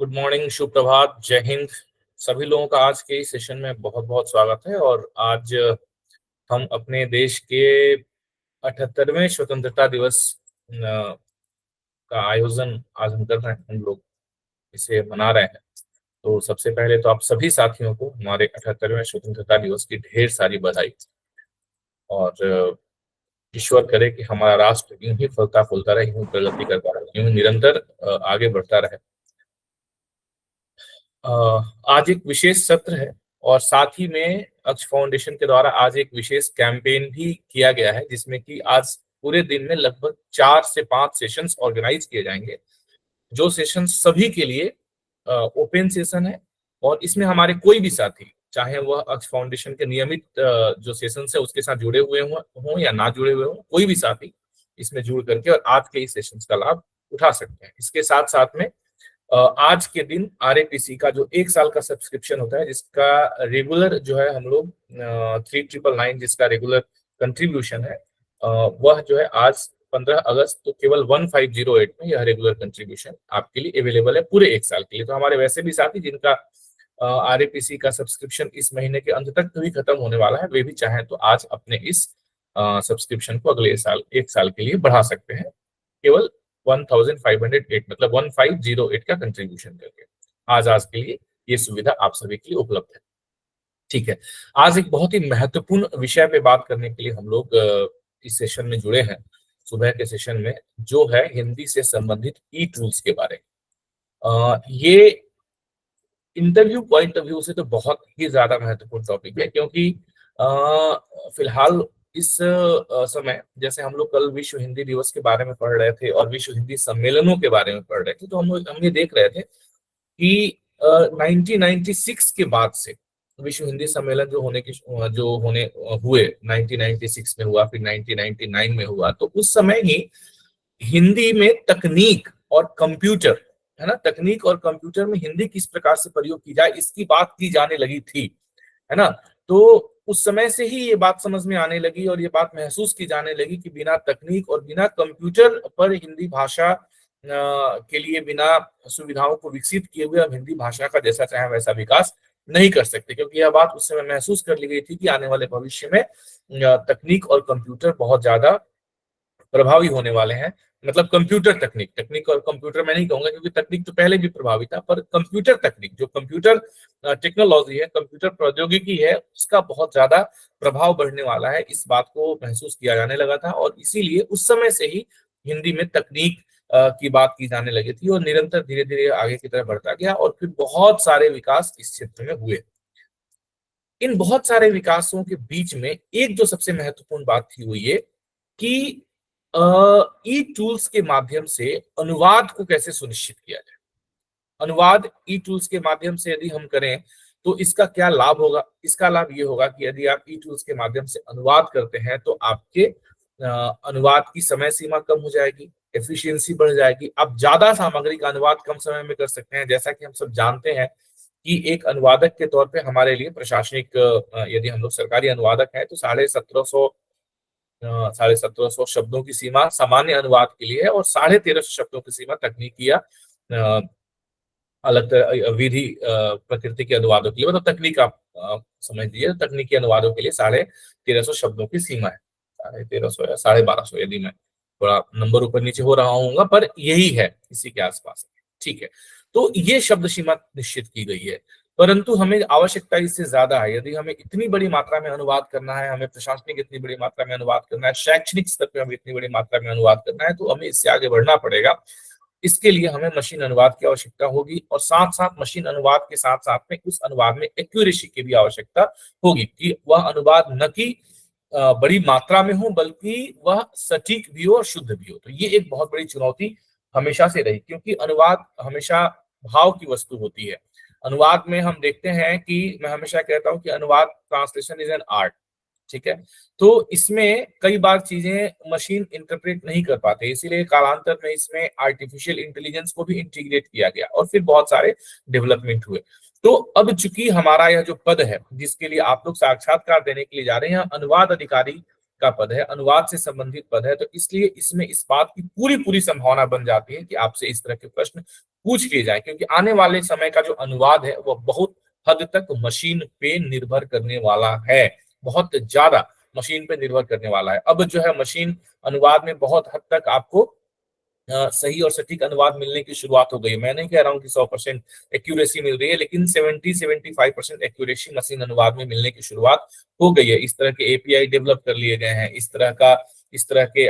Good morning, शुभ प्रभात, जय हिंद। सभी लोगों का आज के इस सेशन में बहुत बहुत स्वागत है। और आज हम अपने देश के 78वें स्वतंत्रता दिवस का आयोजन आज हम कर रहे हैं। हम लोग इसे मना रहे हैं। तो सबसे पहले तो आप सभी साथियों को हमारे 78वें स्वतंत्रता दिवस की ढेर सारी बधाई। और ईश्वर करे कि हमारा राष्ट्र यूं ही फलता फूलता रहे, यूं प्रगति करता रहे, यूं निरंतर आगे बढ़ता रहे। अ, आज एक विशेष सत्र है और साथ ही में अक्ष फाउंडेशन के द्वारा आज एक विशेष कैंपेन भी किया गया है, जिसमें कि आज पूरे दिन में लगभग 4 से 5 सेशंस ऑर्गेनाइज किए जाएंगे। जो सेशन सभी के लिए ओपन सेशन है और इसमें हमारे कोई भी साथी, चाहे वह अक्ष फाउंडेशन के नियमित जो सेशन है उसके साथ जुड़े हुए हों या ना जुड़े हुए हों, कोई भी साथी इसमें जुड़ करके और आज के इस सेशन का लाभ उठा सकते हैं। इसके साथ साथ में आज के दिन आरएपीसी का जो 1 साल का सब्सक्रिप्शन होता है, जिसका रेगुलर जो है हम लोग 3999 जिसका रेगुलर कंट्रीब्यूशन है, वह जो है आज 15 अगस्त तो केवल 1508 में यह रेगुलर कंट्रीब्यूशन आपके लिए अवेलेबल है पूरे 1 साल के लिए। तो हमारे वैसे भी साथी जिनका आरएपीसी का सब्सक्रिप्शन इस महीने के अंत तक भी खत्म होने वाला है, वे भी चाहें तो आज अपने इस सब्सक्रिप्शन को अगले साल 1 साल के लिए बढ़ा सकते हैं, केवल 1508 मतलब 1508 का कंट्रीब्यूशन करके। आज के लिए ये सुविधा आप सभी के लिए उपलब्ध है। ठीक है, आज एक बहुत ही महत्वपूर्ण विषय पे बात करने के लिए हम लोग इस सेशन में जुड़े हैं, सुबह के सेशन में, जो है हिंदी से संबंधित ई टूल्स के बारे में। ये इंटरव्यू पॉइंट ऑफ व्यू से तो बहुत ही ज्यादा महत्वपूर्ण टॉपिक है, क्योंकि फिलहाल इस समय जैसे हम लोग कल विश्व हिंदी दिवस के बारे में पढ़ रहे थे और विश्व हिंदी सम्मेलनों के बारे में पढ़ रहे थे, तो हम ये देख रहे थे कि 1996 के बाद से विश्व हिंदी सम्मेलन जो होने हुए 1996 में हुआ, फिर 1999 में हुआ, तो उस समय ही हिंदी में तकनीक और कंप्यूटर, है ना, तकनीक और कंप्यूटर में हिंदी किस प्रकार से प्रयोग की जाए इसकी बात की जाने लगी थी, है ना। तो उस समय से ही ये बात समझ में आने लगी और ये बात महसूस की जाने लगी कि बिना तकनीक और बिना कंप्यूटर पर हिंदी भाषा के लिए बिना सुविधाओं को विकसित किए हुए हम हिंदी भाषा का जैसा चाहे वैसा विकास नहीं कर सकते, क्योंकि यह बात उस समय महसूस कर ली गई थी कि आने वाले भविष्य में तकनीक और कंप्यूटर बहुत ज्यादा प्रभावी होने वाले हैं। मतलब कंप्यूटर तकनीक, तकनीक और कंप्यूटर मैं नहीं कहूंगा क्योंकि तकनीक तो पहले भी प्रभावी था, पर कंप्यूटर तकनीक, जो कंप्यूटर टेक्नोलॉजी है, कंप्यूटर प्रौद्योगिकी है, उसका बहुत ज्यादा प्रभाव बढ़ने वाला है। इस बात को महसूस किया जाने लगा था और इसीलिए उस समय से ही हिंदी में तकनीक की बात की जाने लगी थी और निरंतर धीरे धीरे आगे की तरफ बढ़ता गया और फिर बहुत सारे विकास इस क्षेत्र में हुए। इन बहुत सारे विकासों के बीच में एक जो सबसे महत्वपूर्ण बात थी वो ये कि ई टूल्स के माध्यम से अनुवाद को कैसे सुनिश्चित किया जाए। अनुवाद ई टूल्स के माध्यम से यदि हम करें तो इसका क्या लाभ होगा। इसका लाभ ये होगा कि यदि आप ई टूल्स के माध्यम से अनुवाद करते हैं तो आपके अनुवाद की समय सीमा कम हो जाएगी, एफिशिएंसी बढ़ जाएगी, आप ज्यादा सामग्री का अनुवाद कम समय में कर सकते हैं। जैसा कि हम सब जानते हैं कि एक अनुवादक के तौर पे हमारे लिए प्रशासनिक, यदि हम लोग सरकारी अनुवादक हैं तो 1750 शब्दों की सीमा सामान्य अनुवाद के लिए है और 1350 शब्दों की सीमा तकनीकी या अलग विधि प्रकृति के अनुवादों के लिए, मतलब तकनीक आप समझ लीजिए, तकनीकी अनुवादों के लिए 1350 शब्दों की सीमा है। 1350 या 1250, यदि मैं थोड़ा नंबर ऊपर नीचे हो रहा हूँ, पर यही है, इसी के आसपास। ठीक है, तो ये शब्द सीमा निश्चित की गई है, परंतु हमें आवश्यकता इससे ज्यादा है। यदि हमें इतनी बड़ी मात्रा में अनुवाद करना है, हमें प्रशासनिक इतनी बड़ी मात्रा में अनुवाद करना है, शैक्षणिक स्तर पर हमें इतनी बड़ी मात्रा में अनुवाद करना है, तो हमें इससे आगे बढ़ना पड़ेगा। इसके लिए हमें मशीन अनुवाद की आवश्यकता होगी और साथ साथ मशीन अनुवाद के साथ साथ में उस अनुवाद में एक्यूरेसी की भी आवश्यकता होगी कि वह अनुवाद न कि बड़ी मात्रा में हो बल्कि वह सटीक भी हो और शुद्ध भी हो। तो ये एक बहुत बड़ी चुनौती हमेशा से रही, क्योंकि अनुवाद हमेशा भाव की वस्तु होती है। अनुवाद में हम देखते हैं कि मैं हमेशा कहता हूं कि अनुवाद, ट्रांसलेशन इज एन आर्ट। ठीक है, तो इसमें कई बार चीजें मशीन इंटरप्रेट नहीं कर पाते, इसीलिए कालांतर में इसमें आर्टिफिशियल इंटेलिजेंस को भी इंटीग्रेट किया गया और फिर बहुत सारे डेवलपमेंट हुए। तो अब चूंकि हमारा यह जो पद है जिसके लिए आप लोग साक्षात्कार देने के लिए जा रहे हैं, अनुवाद अधिकारी का पद है, अनुवाद से संबंधित पद है, तो इसलिए इसमें इस बात की पूरी पूरी संभावना बन जाती है कि आपसे इस तरह के प्रश्न पूछ लिए जाए, क्योंकि आने वाले समय का जो अनुवाद है वह बहुत हद तक मशीन पे निर्भर करने वाला है, बहुत ज्यादा मशीन पे निर्भर करने वाला है। अब जो है मशीन अनुवाद में बहुत हद तक आपको सही और सटीक अनुवाद मिलने की शुरुआत हो गई है। मैं नहीं कह रहा हूँ कि 100% एक्यूरेसी मिल रही है, लेकिन 70-75% एक्यूरेसी मशीन अनुवाद में मिलने की शुरुआत हो गई है। इस तरह के एपीआई डेवलप कर लिए गए हैं, इस तरह के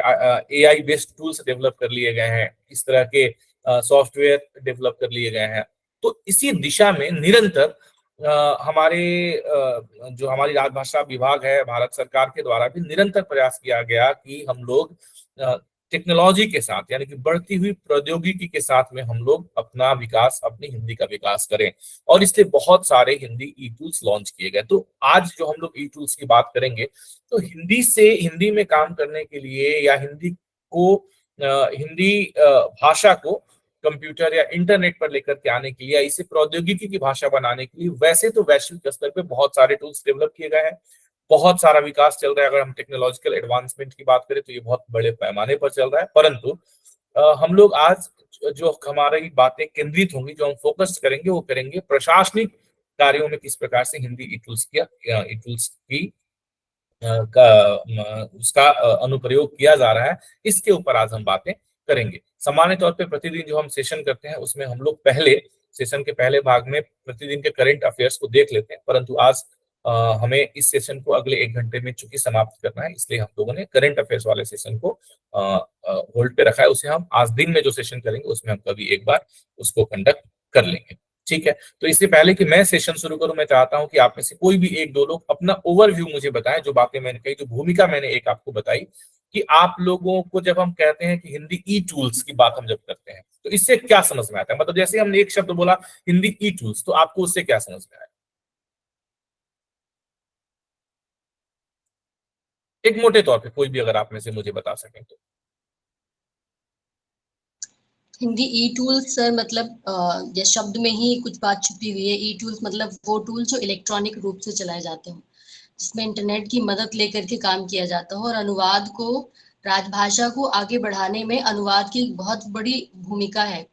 एआई बेस्ड टूल्स डेवलप कर लिए गए हैं, इस तरह के सॉफ्टवेयर डेवलप कर लिए गए हैं। तो इसी दिशा में निरंतर हमारे जो हमारी राजभाषा विभाग है भारत सरकार के द्वारा भी निरंतर प्रयास किया गया कि हम लोग टेक्नोलॉजी के साथ, यानी कि बढ़ती हुई प्रौद्योगिकी के साथ में हम लोग अपना विकास, अपनी हिंदी का विकास करें, और इसलिए बहुत सारे हिंदी ई टूल्स लॉन्च किए गए। तो आज जो हम लोग ई टूल्स की बात करेंगे, तो हिंदी में काम करने के लिए या हिंदी भाषा को कंप्यूटर या इंटरनेट पर लेकर के आने के लिए, या इसे प्रौद्योगिकी की भाषा बनाने के लिए वैसे तो वैश्विक स्तर पे बहुत सारे टूल्स डेवलप किए गए हैं, बहुत सारा विकास चल रहा है। अगर हम टेक्नोलॉजिकल एडवांसमेंट की बात करें तो ये बहुत बड़े पैमाने पर चल रहा है, परंतु हम लोग आज जो हमारी बातें केंद्रित होंगी, जो हम फोकस करेंगे, वो करेंगे प्रशासनिक कार्यों में किस प्रकार से हिंदी ई टूल्स की उसका अनुप्रयोग किया जा रहा है, इसके ऊपर आज हम बातें करेंगे। सामान्य तौर पे प्रतिदिन जो हम सेशन करते हैं उसमें हम लोग सेशन के पहले भाग में प्रतिदिन के करंट अफेयर्स को देख लेते हैं, परंतु आज हमें इस सेशन को अगले 1 घंटे में चूंकि समाप्त करना है, इसलिए हम लोगों ने करंट अफेयर्स वाले सेशन को होल्ड पे रखा है। उसे हम आज दिन में जो सेशन करेंगे उसमें हम कभी एक बार उसको कंडक्ट कर लेंगे, ठीक है। तो इससे पहले कि मैं सेशन शुरू करूं, मैं चाहता हूं कि आप में से कोई भी एक दो लोग अपना ओवरव्यू मुझे बताएं, जो बातें मैंने कही, जो भूमिका मैंने एक आपको बताई, कि आप लोगों को जब हम कहते हैं कि हिंदी ई टूल्स की बात हम जब करते हैं तो इससे क्या समझ में आता है। मतलब जैसे हमने एक शब्द बोला हिंदी ई टूल्स, तो आपको उससे क्या समझ में आया, एक मोटे तौर पे कोई भी अगर आप में से मुझे बता सकें तो। हिंदी ई टूल्स सर, मतलब ये शब्द में ही कुछ बात छुपी हुई है। ई टूल्स मतलब वो टूल जो इलेक्ट्रॉनिक रूप से चलाए जाते हो, जिसमें इंटरनेट की मदद लेकर के काम किया जाता हो। और अनुवाद को, राजभाषा को आगे बढ़ाने में अनुवाद की बहुत बड़ी भूमिका है।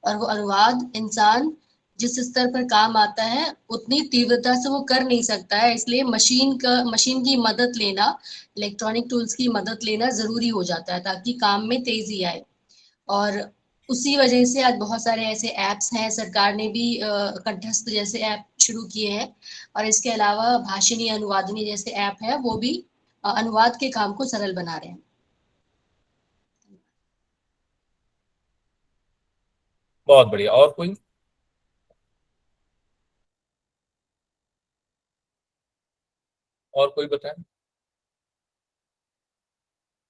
और वो अनुवाद इंसान जिस स्तर पर काम आता है उतनी तीव्रता से वो कर नहीं सकता है, इसलिए मशीन की मदद लेना, इलेक्ट्रॉनिक टूल्स की मदद लेना जरूरी हो जाता है ताकि काम में तेजी आए। और उसी वजह से आज बहुत सारे ऐसे ऐप्स हैं, सरकार ने भी कंठस्थ जैसे ऐप शुरू किए हैं, और इसके अलावा भाषिणी अनुवादिनी जैसे ऐप है, वो भी अनुवाद के काम को सरल बना रहे हैं। बहुत बढ़िया, और कोई, और कोई बताएं।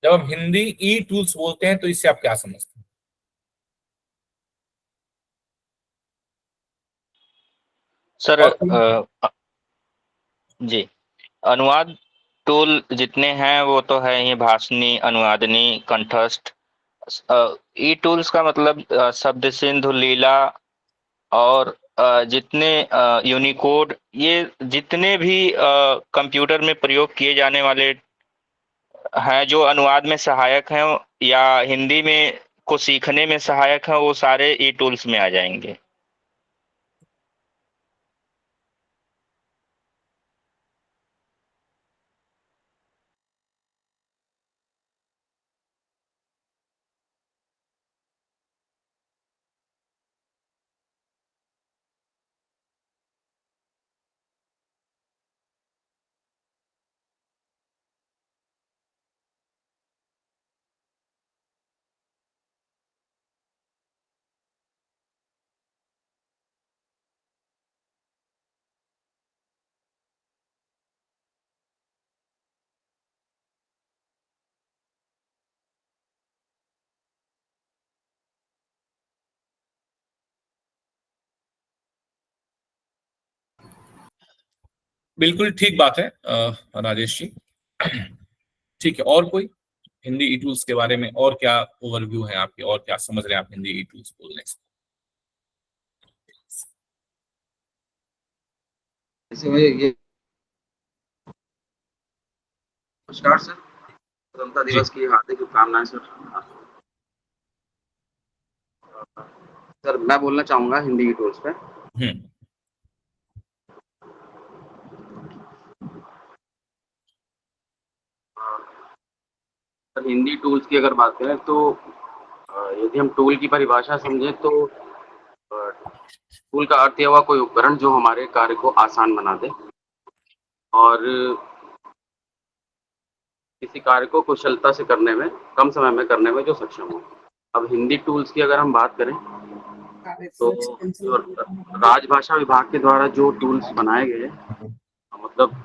जब हम हिंदी ई टूल्स बोलते हैं तो इससे आप क्या समझते हैं? सर और कोई, जी, अनुवाद टूल जितने हैं वो तो है ही, भाषणी, अनुवादनी, कंठस्थ। ई टूल्स का मतलब शब्द सिंधु, लीला और जितने यूनिकोड, ये जितने भी कंप्यूटर में प्रयोग किए जाने वाले हैं जो अनुवाद में सहायक हैं या हिंदी में को सीखने में सहायक हैं, वो सारे ई टूल्स में आ जाएंगे। बिल्कुल ठीक बात है राजेश जी। ठीक है, और कोई हिंदी ई टूल्स के बारे में और क्या ओवरव्यू है आपके, और क्या समझ रहे हैं आप हिंदी ई टूल्स बोलने से? जैसे भाई ये, नमस्कार सर। स्वतंत्रता जी। दिवस की हार्दिक शुभकामनाएं सर। सर मैं बोलना चाहूंगा हिंदी की टूल्स पे। हम्म। सर हिंदी टूल्स की अगर बात करें तो यदि हम टूल की परिभाषा समझें तो टूल का अर्थ यह हुआ कोई उपकरण जो हमारे कार्य को आसान बना दे और किसी कार्य को कुशलता से करने में, कम समय में करने में जो सक्षम हो। अब हिंदी टूल्स की अगर हम बात करें तो जो राजभाषा विभाग के द्वारा जो टूल्स बनाए गए मतलब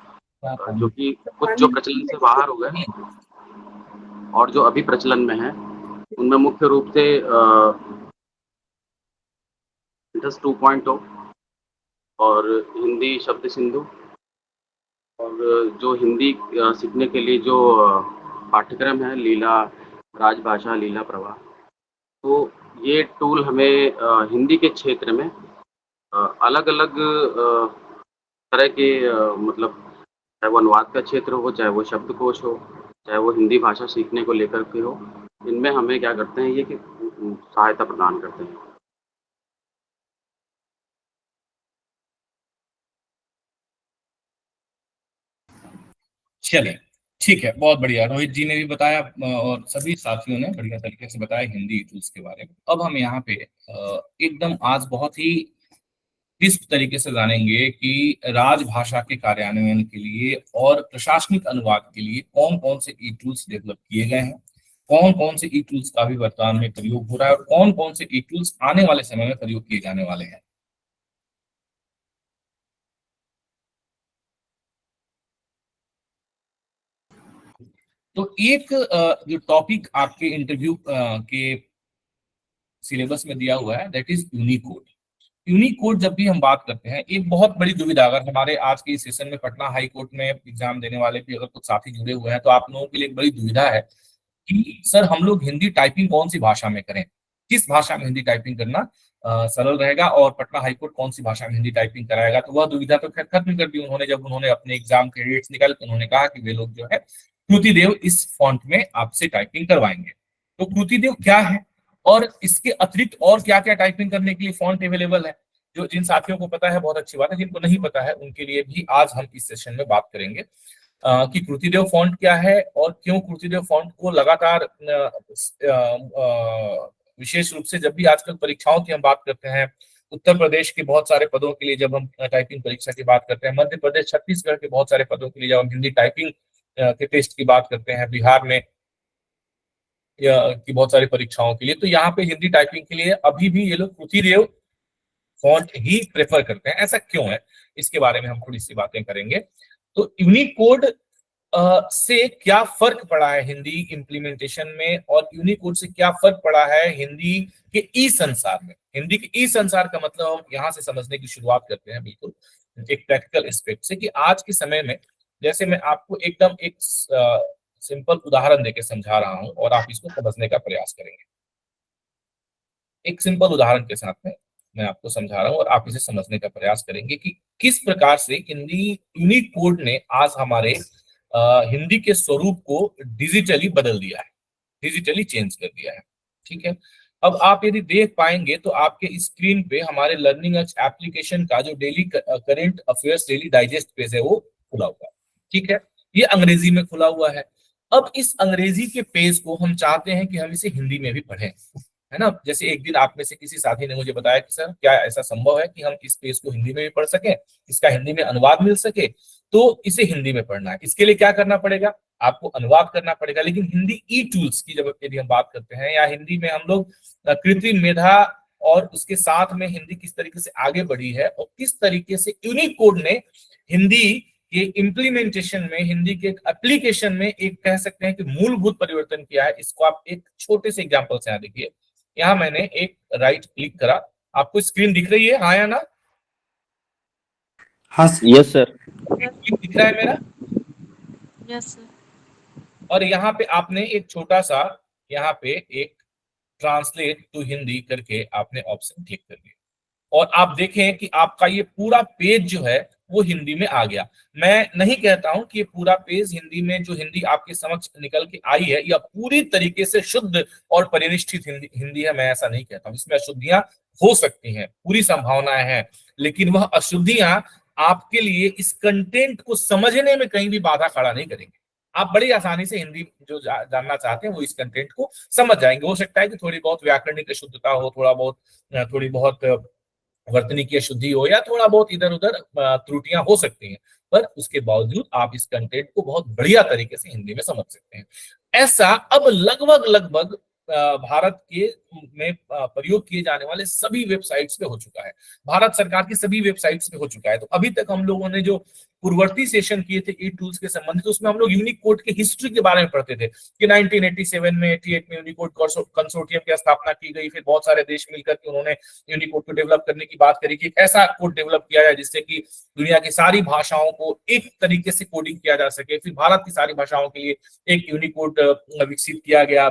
जो कि कुछ जो प्रचलन से बाहर हो गए और जो अभी प्रचलन में है उनमें मुख्य रूप से इंडस 2.0 और हिंदी शब्द सिंधु और जो हिंदी सीखने के लिए जो पाठ्यक्रम है लीला राजभाषा लीला प्रवाह, तो ये टूल हमें हिंदी के क्षेत्र में अलग अलग तरह के मतलब चाहे वो अनुवाद का क्षेत्र हो, चाहे वो शब्दकोश हो, चाहे वो हिंदी भाषा सीखने को लेकर के हो, इनमें हमें क्या करते हैं ये कि सहायता प्रदान करते हैं। चलिए, ठीक है, बहुत बढ़िया। रोहित जी ने भी बताया और सभी साथियों ने बढ़िया तरीके से बताया हिंदी टूल्स के बारे में। अब हम यहाँ पे एकदम आज बहुत ही किस तरीके से जानेंगे कि राजभाषा के कार्यान्वयन के लिए और प्रशासनिक अनुवाद के लिए कौन कौन से ई टूल्स डेवलप किए गए हैं, कौन कौन से ई टूल्स का भी वर्तमान में प्रयोग हो रहा है और कौन कौन से ई टूल्स आने वाले समय में प्रयोग किए जाने वाले हैं। तो एक जो टॉपिक आपके इंटरव्यू के सिलेबस में दिया हुआ है दैट इज यूनिकोड। यूनिकोड जब भी हम बात करते हैं, एक बहुत बड़ी दुविधा, अगर हमारे आज के इस सेशन में पटना हाई कोर्ट में एग्जाम देने वाले भी अगर कुछ साथी जुड़े हुए हैं तो आप लोगों के लिए एक बड़ी दुविधा है कि सर हम लोग हिंदी टाइपिंग कौन सी भाषा में करें, किस भाषा में हिंदी टाइपिंग करना सरल रहेगा और पटना हाई कोर्ट कौन सी भाषा में हिंदी टाइपिंग कराएगा। तो वह दुविधा तो खैर खत्म कर दी उन्होंने, जब उन्होंने अपने एग्जाम के डेट्स निकाले तो उन्होंने कहा कि वे लोग जो है कृतिदेव इस फॉन्ट में आपसे टाइपिंग करवाएंगे। तो कृतिदेव क्या है और इसके अतिरिक्त और क्या क्या टाइपिंग करने के लिए फॉन्ट अवेलेबल है, जो जिन साथियों को पता है बहुत अच्छी बात है, जिनको नहीं पता है उनके लिए भी आज हम इस सेशन में बात करेंगे कि कृतिदेव फॉन्ट क्या है और क्यों कृतिदेव फॉन्ट को लगातार विशेष रूप से जब भी आजकल परीक्षाओं की हम बात करते हैं, उत्तर प्रदेश के बहुत सारे पदों के लिए जब हम टाइपिंग परीक्षा की बात करते हैं, मध्य प्रदेश छत्तीसगढ़ के बहुत सारे पदों के लिए जब हम हिंदी टाइपिंग के टेस्ट की बात करते हैं, बिहार में की बहुत सारी परीक्षाओं के लिए, तो यहाँ पे हिंदी टाइपिंग के लिए अभी भी ये लोग कृतिदेव फॉन्ट ही प्रेफर करते हैं। ऐसा क्यों है, इसके बारे में हम थोड़ी सी बातें करेंगे। तो यूनिकोड से क्या फर्क पड़ा है हिंदी इम्प्लीमेंटेशन में और यूनिकोड से क्या फर्क पड़ा है हिंदी के ई संसार में। हिंदी के ई संसार का मतलब हम यहाँ से समझने की शुरुआत करते हैं बिल्कुल एक प्रैक्टिकल एस्पेक्ट से कि आज के समय में, जैसे मैं आपको एकदम एक सिंपल उदाहरण देके समझा रहा हूं और आप इसको समझने का प्रयास करेंगे। एक सिंपल उदाहरण के साथ में मैं आपको समझा रहा हूं और आप इसे समझने का प्रयास करेंगे कि किस प्रकार से हिंदी यूनिकोड ने आज हमारे हिंदी के स्वरूप को डिजिटली बदल दिया है, डिजिटली चेंज कर दिया है। ठीक है, अब आप यदि देख पाएंगे तो आपके स्क्रीन पे हमारे लर्निंग एप्लीकेशन का जो daily current affairs daily digest page है वो खुला हुआ है। ठीक है, ये अंग्रेजी में खुला हुआ है। अब इस अंग्रेजी के पेज को हम चाहते हैं कि हम इसे हिंदी में भी पढ़ें, है ना। जैसे एक दिन आप में से किसी साथी ने मुझे बताया कि सर क्या ऐसा संभव है कि हम इस पेज को हिंदी में भी पढ़ सकें, इसका हिंदी में अनुवाद मिल सके, तो इसे हिंदी में पढ़ना है। इसके लिए क्या करना पड़ेगा, आपको अनुवाद करना पड़ेगा। लेकिन हिंदी ई टूल्स की जब यदि हम बात करते हैं या हिंदी में हम लोग कृत्रिम मेधा और उसके साथ में हिंदी किस तरीके से आगे बढ़ी है और किस तरीके से यूनिकोड ने हिंदी के इम्प्लीमेंटेशन में, हिंदी के एप्लीकेशन में एक कह सकते हैं कि मूलभूत परिवर्तन किया है, इसको आप एक छोटे से एग्जाम्पल से यहाँ देखिए। यहाँ मैंने एक राइट क्लिक करा, आपको स्क्रीन दिख रही है, हाँ या ना? हाँ यस सर। दिख रहा है मेरा? Yes sir. और यहाँ पे आपने एक छोटा सा यहाँ पे एक ट्रांसलेट टू हिंदी करके आपने ऑप्शन क्लिक कर दिया और आप देखें कि आपका ये पूरा पेज जो है वो हिंदी में आ गया। मैं नहीं कहता हूं कि ये पूरा पेज हिंदी में, जो हिंदी आपके समक्ष निकल के आई है, या पूरी तरीके से शुद्ध और परिनिष्ठित हिंदी है, मैं ऐसा नहीं कहता हूं। इसमें अशुद्धियां हो सकती हैं, पूरी संभावनाएं हैं, लेकिन वह अशुद्धियां आपके लिए इस कंटेंट को समझने में कहीं भी बाधा खड़ा नहीं करेंगे। आप बड़ी आसानी से हिंदी जो जानना चाहते हैं वो इस कंटेंट को समझ जाएंगे। हो सकता है कि थोड़ी बहुत व्याकरणिक अशुद्धता हो, थोड़ी बहुत वर्तनी की अशुद्धि हो, या थोड़ा बहुत इधर उधर त्रुटियां हो सकती हैं, पर उसके बावजूद आप इस कंटेंट को बहुत बढ़िया तरीके से हिंदी में समझ सकते हैं। ऐसा अब लगभग लगभग भारत के में प्रयोग किए जाने वाले सभी वेबसाइट्स पे हो चुका है, भारत सरकार की सभी वेबसाइट्स पे हो चुका है। तो अभी तक हम लोगों ने जो पूर्ववर्ती सेशन किए थे ई टूल्स के संबंधित, उसमें हम लोग यूनिकोड की हिस्ट्री के बारे में पढ़ते थे कि 1987 में 88 में यूनिकोड कंसोर्टियम की स्थापना की गई, फिर बहुत सारे देश मिलकर के उन्होंने यूनिकोड को डेवलप करने की बात करी कि ऐसा कोड डेवलप किया जाए जिससे कि दुनिया की सारी भाषाओं को एक तरीके से कोडिंग किया जा सके। फिर भारत की सारी भाषाओं के लिए एक यूनिकोड विकसित किया गया,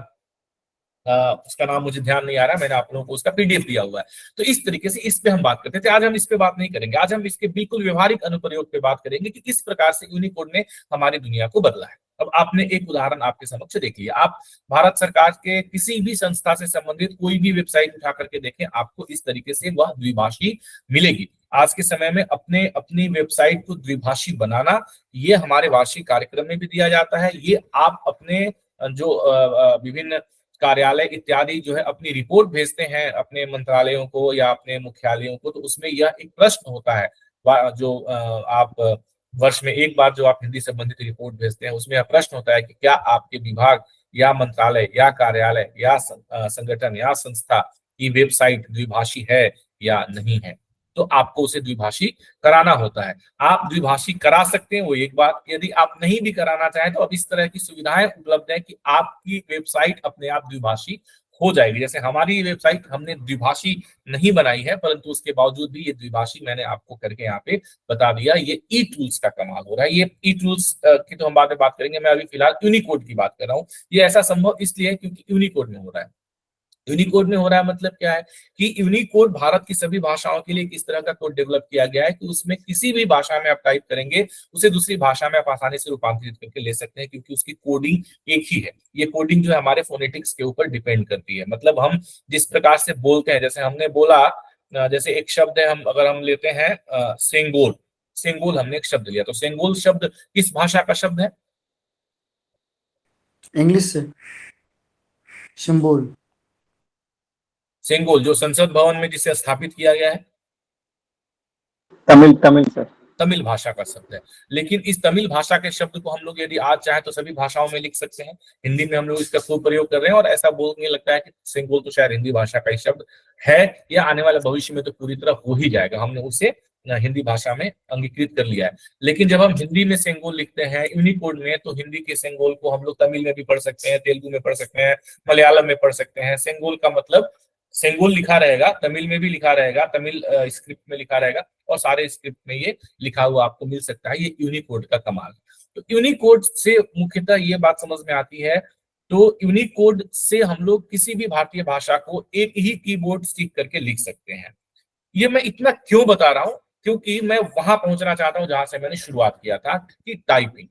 उसका नाम मुझे ध्यान नहीं आ रहा, मैंने आप लोगों को उसका पीडीएफ दिया हुआ है। तो इस तरीके से इस पे हम बात करते थे। आज हम इस पे बात नहीं करेंगे, आज हम इसके बिल्कुल व्यवहारिक अनुप्रयोग पे बात करेंगे कि किस प्रकार से यूनिकोड ने हमारी दुनिया को बदला है। अब आपने एक उदाहरण आपके समक्ष देख लिया, आप भारत सरकार के किसी भी संस्था से संबंधित कोई भी वेबसाइट उठा करके देखें, आपको इस तरीके से वह द्विभाषी मिलेगी। आज के समय में अपनी वेबसाइट को द्विभाषी बनाना, ये हमारे वार्षिक कार्यक्रम में भी दिया जाता है। ये आप अपने जो विभिन्न कार्यालय इत्यादि जो है अपनी रिपोर्ट भेजते हैं अपने मंत्रालयों को या अपने मुख्यालयों को, तो उसमें यह एक प्रश्न होता है जो आप वर्ष में एक बार जो आप हिंदी संबंधित रिपोर्ट भेजते हैं, उसमें यह प्रश्न होता है कि क्या आपके विभाग या मंत्रालय या कार्यालय या संगठन या संस्था की वेबसाइट द्विभाषी है या नहीं है। तो आपको उसे द्विभाषी कराना होता है। आप द्विभाषी करा सकते हैं, वो एक बात। यदि आप नहीं भी कराना चाहें तो अब इस तरह की सुविधाएं उपलब्ध है कि आपकी वेबसाइट अपने आप द्विभाषी हो जाएगी। जैसे हमारी वेबसाइट हमने द्विभाषी नहीं बनाई है, परंतु उसके बावजूद भी ये द्विभाषी मैंने आपको करके यहाँ पे बता दिया। ये ई टूल्स का कमाल हो रहा है। ये ई टूल्स की तो हम बाद में बात करेंगे, मैं अभी फिलहाल यूनिकोड की बात कर रहा हूँ। ये ऐसा संभव इसलिए है क्योंकि यूनिकोड में हो रहा है। यूनिकोड में हो रहा है मतलब क्या है कि यूनिकोड भारत की सभी भाषाओं के लिए किस तरह का कोड डेवलप किया गया है कि उसमें किसी भी भाषा में आप टाइप करेंगे उसे दूसरी भाषा में आप आसानी से रूपांतरित करके ले सकते हैं, क्योंकि उसकी कोडिंग एक ही है। ये कोडिंग जो है हमारे फोनेटिक्स के ऊपर डिपेंड करती है। मतलब हम जिस प्रकार से बोलते हैं, जैसे हमने बोला, जैसे एक शब्द है, अगर हम लेते हैं सेंगोल, सेंगोल हमने एक शब्द लिया, तो सेंगोल शब्द किस भाषा का शब्द है? इंग्लिश से सिंबल। सेंगोल जो संसद भवन में जिसे स्थापित किया गया है, तमिल सर, तमिल भाषा का शब्द है। लेकिन इस तमिल भाषा के शब्द को हम लोग यदि आज चाहे तो सभी भाषाओं में लिख सकते हैं। हिंदी में हम लोग इसका खूब प्रयोग कर रहे हैं और ऐसा बोलने लगता है कि सेंगोल तो शायद हिंदी भाषा का ही शब्द है, या आने वाले भविष्य में तो पूरी तरह हो ही जाएगा। हमने उसे हिंदी भाषा में अंगीकृत कर लिया है। लेकिन जब हम हिंदी में सेंगोल लिखते हैं यूनिकोड में, तो हिंदी के सेंगोल को हम लोग तमिल में भी पढ़ सकते हैं, तेलुगु में पढ़ सकते हैं, मलयालम में पढ़ सकते हैं। सेंगोल का मतलब सेंगोल लिखा रहेगा, तमिल में भी लिखा रहेगा, तमिल स्क्रिप्ट में लिखा रहेगा, और सारे स्क्रिप्ट में ये लिखा हुआ आपको मिल सकता है। ये यूनिकोड का कमाल है। तो यूनिकोड से मुख्यतः ये बात समझ में आती है। तो यूनिकोड से हम लोग किसी भी भारतीय भाषा को एक ही कीबोर्ड सीख करके लिख सकते हैं। ये मैं इतना क्यों बता रहा हूं, क्योंकि मैं वहां पहुंचना चाहता हूं जहां से मैंने शुरुआत किया था कि टाइपिंग।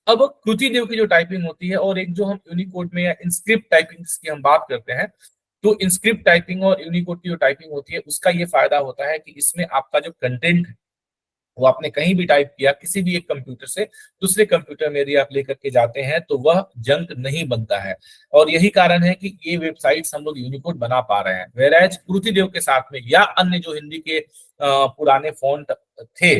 अब कृति देव की जो टाइपिंग होती है और एक जो हम यूनिकोड में या इनस्क्रिप्ट टाइपिंग की हम बात करते हैं, तो इनस्क्रिप्ट टाइपिंग और यूनिकोड की जो टाइपिंग होती है उसका ये फायदा होता है कि इसमें आपका जो कंटेंट है वो आपने कहीं भी टाइप किया किसी भी एक कंप्यूटर से दूसरे कंप्यूटर में यदि आप लेकर के जाते हैं तो वह जंक नहीं बनता है। और यही कारण है कि ये वेबसाइट्स हम लोग यूनिकोड बना पा रहे हैं। वेराज कृति देव के साथ में या अन्य जो हिंदी के पुराने फॉन्ट थे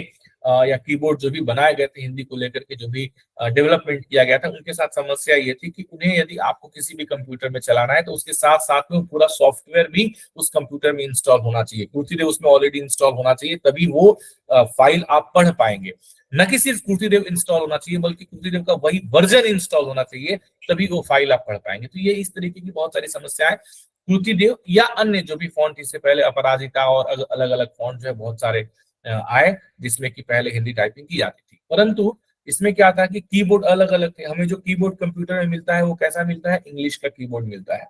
या कीबोर्ड जो भी बनाए गए थे हिंदी को लेकर के, जो भी डेवलपमेंट किया गया था, उनके साथ समस्या ये थी कि उन्हें यदि आपको किसी भी कंप्यूटर में चलाना है तो उसके साथ साथ में पूरा सॉफ्टवेयर भी उस कंप्यूटर में इंस्टॉल होना चाहिए। कुर्तीदेव उसमें ऑलरेडी इंस्टॉल होना चाहिए, तभी वो फाइल आप पढ़ पाएंगे। न कि सिर्फ कुर्तीदेव इंस्टॉल होना चाहिए बल्कि कुर्तीदेव का वही वर्जन इंस्टॉल होना चाहिए, तभी वो फाइल आप पढ़ पाएंगे। तो ये इस तरीके की बहुत सारी समस्याएं कुर्तीदेव या अन्य जो भी फॉन्ट इससे पहले अपराजिता और अलग अलग फॉन्ट जो है बहुत सारे आए जिसमें कि पहले हिंदी टाइपिंग की जाती थी। परंतु इसमें क्या था कि कीबोर्ड अलग अलग थे। हमें जो कीबोर्ड कंप्यूटर में मिलता है वो कैसा मिलता है? इंग्लिश का कीबोर्ड मिलता है।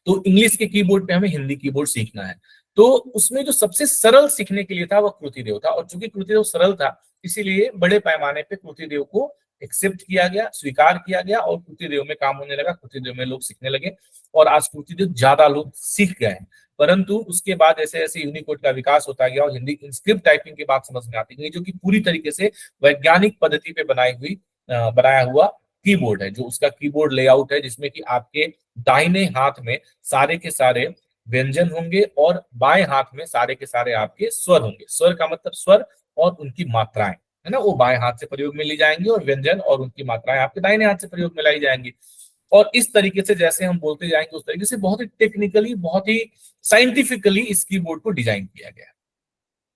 तो इंग्लिश के कीबोर्ड पे हमें हिंदी कीबोर्ड सीखना है। तो उसमें जो सबसे सरल सीखने के लिए था वो कृतिदेव था, और चूंकि कृतिदेव सरल था इसीलिए बड़े पैमाने पे कृतिदेव को एक्सेप्ट किया गया, स्वीकार किया गया, और कृतिदेव में काम होने लगा, कृतिदेव में लोग सीखने लगे, और आज कृतिदेव ज्यादा लोग सीख गए हैं। परंतु उसके बाद जैसे जैसे यूनिकोड का विकास होता गया और हिंदी इंस्क्रिप्ट टाइपिंग की बात समझ में आती गई, जो कि पूरी तरीके से वैज्ञानिक पद्धति पे बनाया हुआ कीबोर्ड है, जो उसका कीबोर्ड लेआउट है, जिसमें कि आपके दाहिने हाथ में सारे के सारे व्यंजन होंगे और बाएं हाथ में सारे के सारे आपके स्वर होंगे। स्वर का मतलब स्वर और उनकी मात्राएं, है ना, वो बाएं हाथ से प्रयोग में ली जाएंगी, और व्यंजन और उनकी मात्राएं आपके दाहिने हाथ से प्रयोग में लाई जाएंगी। और इस तरीके से जैसे हम बोलते जाएंगे उस तरीके से बहुत ही टेक्निकली, बहुत ही साइंटिफिकली इस कीबोर्ड को डिजाइन किया गया है।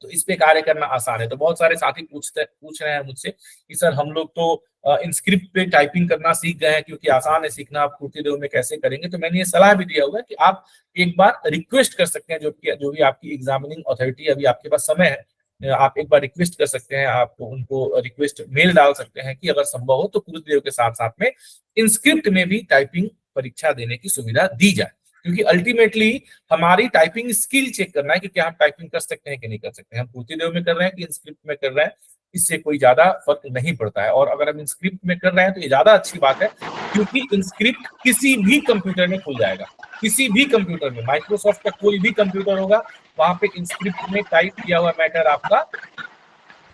तो इस पे कार्य करना आसान है। तो बहुत सारे साथी पूछ रहे हैं मुझसे कि सर हम लोग तो इंस्क्रिप्ट पे टाइपिंग करना सीख गए हैं क्योंकि आसान है सीखना, आप कृतिदेव में कैसे करेंगे? तो मैंने ये सलाह भी दिया हुआ है कि आप एक बार रिक्वेस्ट कर सकते हैं, जो भी आपकी एग्जामिनिंग अथॉरिटी, अभी आपके पास समय है, आप एक बार रिक्वेस्ट कर सकते हैं, आप उनको रिक्वेस्ट मेल डाल सकते हैं कि अगर संभव हो तो कृतिदेव के साथ साथ में इंस्क्रिप्ट में भी टाइपिंग परीक्षा देने की सुविधा दी जाए, क्योंकि अल्टीमेटली हमारी टाइपिंग स्किल चेक करना है कि क्या हम टाइपिंग कर सकते हैं कि नहीं कर सकते हैं। हम कृतिदेव में कर रहे हैं कि इंस्क्रिप्ट में कर रहे हैं, इससे कोई ज्यादा फर्क नहीं पड़ता है। और अगर हम इंस्क्रिप्ट में कर रहे हैं तो ये ज्यादा अच्छी बात है, क्योंकि इंस्क्रिप्ट किसी भी कंप्यूटर में खुल जाएगा, किसी भी कंप्यूटर में, माइक्रोसॉफ्ट का कोई भी कंप्यूटर होगा वहां पे इंस्क्रिप्ट में टाइप किया हुआ मैटर आपका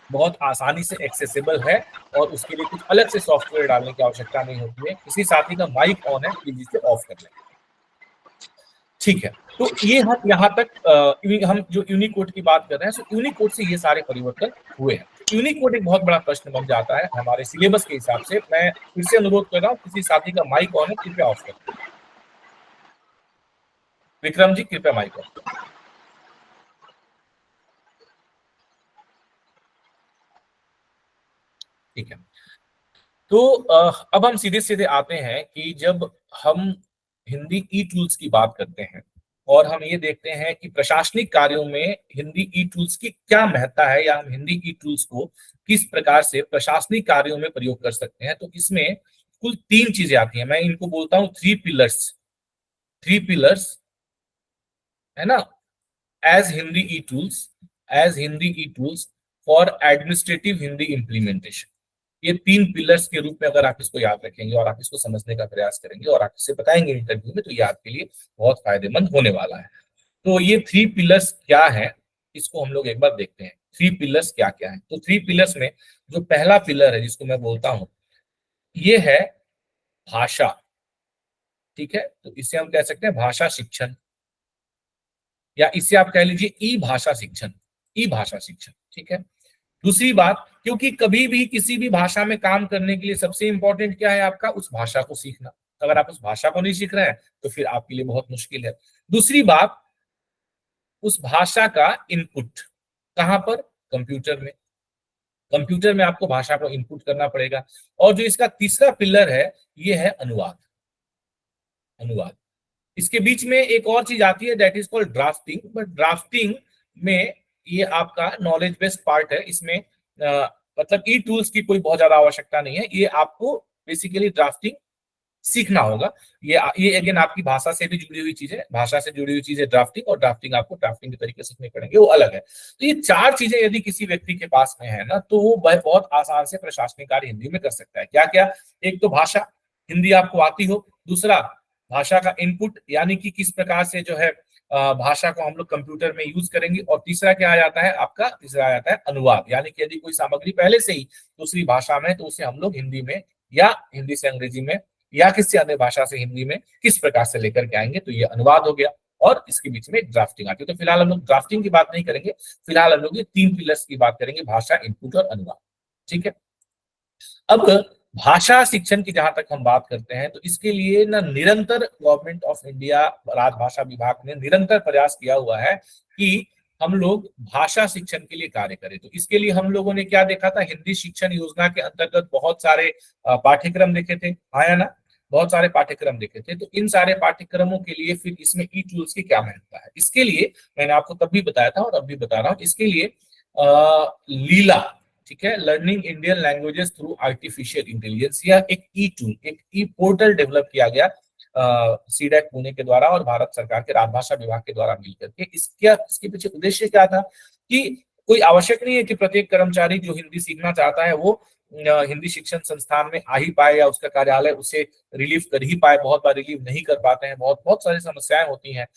बहुत आसानी से एक्सेसिबल है, और उसके लिए कुछ अलग से सॉफ्टवेयर डालने की आवश्यकता नहीं होती है। किसी साथी का माइक ऑन है, प्लीज इसे ऑफ कर लें। ठीक है, तो ये यहाँ तक हम जो यूनिकोड की बात कर रहे हैं, तो यूनिकोड से ये सारे परिवर्तन हुए हैं। यूनिकोड एक बहुत बड़ा प्रश्न बन जाता है हमारे सिलेबस के हिसाब से। मैं फिर से अनुरोध कर रहा हूँ, किसी साथी का माइक ऑन है कृपया ऑफ करें। विक्रम जी कृपया माइक ऑफ। ठीक है, तो अब हम सीधे सीधे आते हैं कि जब हम हिंदी ई टूल्स की बात करते हैं और हम ये देखते हैं कि प्रशासनिक कार्यों में हिंदी ई टूल्स की क्या महत्ता है, या हम हिंदी ई टूल्स को किस प्रकार से प्रशासनिक कार्यों में प्रयोग कर सकते हैं, तो इसमें कुल 3 चीजें आती हैं। मैं इनको बोलता हूं 3 पिलर्स, 3 पिलर्स, है ना, as Hindi e tools for administrative Hindi implementation. ये 3 पिलर्स के रूप में अगर आप इसको याद रखेंगे और आप इसको समझने का प्रयास करेंगे और आप इसे बताएंगे इंटरव्यू में, तो ये आपके लिए बहुत फायदेमंद होने वाला है। तो ये 3 पिलर्स क्या है, इसको हम लोग एक बार देखते हैं। 3 पिलर्स क्या क्या है? तो 3 पिलर्स में जो पहला पिलर है जिसको मैं बोलता हूं, ये है भाषा। ठीक है, तो इसे हम कह सकते हैं भाषा शिक्षण, या इसे आप कह लीजिए ई भाषा शिक्षण, ई भाषा शिक्षण। ठीक है, दूसरी बात, क्योंकि कभी भी किसी भी भाषा में काम करने के लिए सबसे इंपॉर्टेंट क्या है आपका? उस भाषा को सीखना। अगर आप उस भाषा को नहीं सीख रहे हैं तो फिर आपके लिए बहुत मुश्किल है। दूसरी बात, उस भाषा का इनपुट कहां पर? कंप्यूटर में। कंप्यूटर में आपको भाषा को इनपुट करना पड़ेगा। और जो इसका तीसरा पिलर है, ये है अनुवाद। अनुवाद, इसके बीच में एक और चीज आती है, that is called drafting. But drafting में ये आपका नॉलेज बेस्ड पार्ट है। इसमें मतलब ई टूल्स की कोई बहुत ज्यादा आवश्यकता नहीं है, ये आपको बेसिकली ड्राफ्टिंग सीखना होगा। ये अगेन आपकी भाषा से भी जुड़ी हुई चीज है, भाषा से जुड़ी हुई चीज है ड्राफ्टिंग, और ड्राफ्टिंग आपको ड्राफ्टिंग के तरीके सीखने पड़ेंगे, वो अलग है। तो ये 4 चीजें यदि किसी व्यक्ति के पास में है ना, तो वो बहुत आसान से प्रशासनिक कार्य हिंदी में कर सकता है। क्या क्या? एक तो भाषा, हिंदी आपको आती हो। दूसरा, भाषा का इनपुट, यानी कि किस प्रकार से जो है भाषा को हम लोग कंप्यूटर में यूज करेंगे। और तीसरा क्या आ जाता है आपका? तीसरा आ जाता है अनुवाद, यानी कि यदि कोई सामग्री पहले से ही दूसरी भाषा में, तो उसे हम लोग हिंदी में, या हिंदी से अंग्रेजी में, या किसी अन्य भाषा से हिंदी में किस प्रकार से लेकर के आएंगे, तो ये अनुवाद हो गया। और इसके बीच में ड्राफ्टिंग आती है। तो फिलहाल हम लोग ड्राफ्टिंग की बात नहीं करेंगे, फिलहाल हम लोग ये 3 पिलर्स की बात करेंगे, भाषा, इनपुट और अनुवाद। ठीक है, अब भाषा शिक्षण की जहां तक हम बात करते हैं, तो इसके लिए ना निरंतर गवर्नमेंट ऑफ इंडिया, राजभाषा विभाग ने निरंतर प्रयास किया हुआ है कि हम लोग भाषा शिक्षण के लिए कार्य करें। तो इसके लिए हम लोगों ने क्या देखा था? हिंदी शिक्षण योजना के अंतर्गत बहुत सारे पाठ्यक्रम देखे थे, आया ना, बहुत सारे पाठ्यक्रम देखे थे। तो इन सारे पाठ्यक्रमों के लिए फिर इसमें ई टूल्स की क्या महत्ता है, इसके लिए मैंने आपको तब भी बताया था और अब भी बता रहा हूँ। इसके लिए लीला, ठीक है, learning Indian languages through artificial intelligence, या एक ई टूल, एक ई पोर्टल डेवलप किया गया सीडैक पुणे के द्वारा और भारत सरकार के राजभाषा विभाग के द्वारा मिलकर के। इसके पीछे उद्देश्य क्या था कि कोई आवश्यक नहीं है कि प्रत्येक कर्मचारी जो हिंदी सीखना चाहता है वो हिंदी शिक्षण संस्थान में आ ही पाए या उसका कार्यालय उसे रिलीव कर ही पाए। बहुत बार रिलीव नहीं कर पाते हैं, बहुत बहुत सारी समस्याएं होती हैं,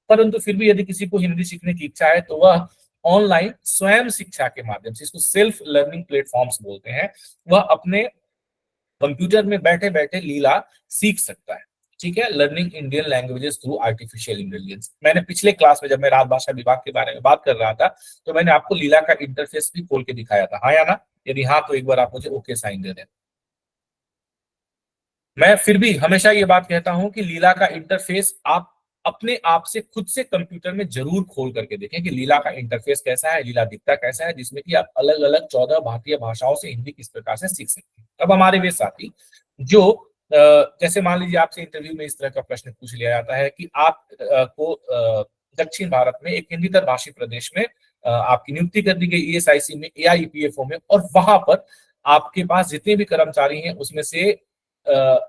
परंतु फिर भी यदि किसी को हिंदी सीखने की इच्छा है तो वह ऑनलाइन स्वयं शिक्षा के माध्यम से, इसको सेल्फ लर्निंग प्लेटफॉर्म्स बोलते हैं, वह अपने कंप्यूटर में बैठे बैठे लीला सीख सकता है। ठीक है, learning Indian languages through artificial intelligence. मैंने पिछले क्लास में जब मैं राजभाषा विभाग के बारे में बात कर रहा था तो मैंने आपको लीला का इंटरफेस भी खोल के दिखाया था, हाँ या ना? यदि हाँ तो एक बार आप मुझे ओके साइन दे दें। मैं फिर भी हमेशा ये बात कहता हूं कि लीला का इंटरफेस आप अपने आप से खुद से कंप्यूटर में जरूर खोल करके देखें कि लीला का इंटरफेस कैसा है, लीला दिखता कैसा है, जिसमें कि आप अलग अलग 14 भारतीय भाषाओं से हिंदी किस प्रकार से सीख सकते हैं। अब हमारे वे साथी जो जैसे मान लीजिए आपसे इंटरव्यू में इस तरह का प्रश्न पूछ लिया जाता है कि आप को दक्षिण भारत में एक हिंदीतर भाषी प्रदेश में आपकी नियुक्ति कर दी गई ESIC में, AIEPFO में, और वहां पर आपके पास जितने भी कर्मचारी हैं उसमें से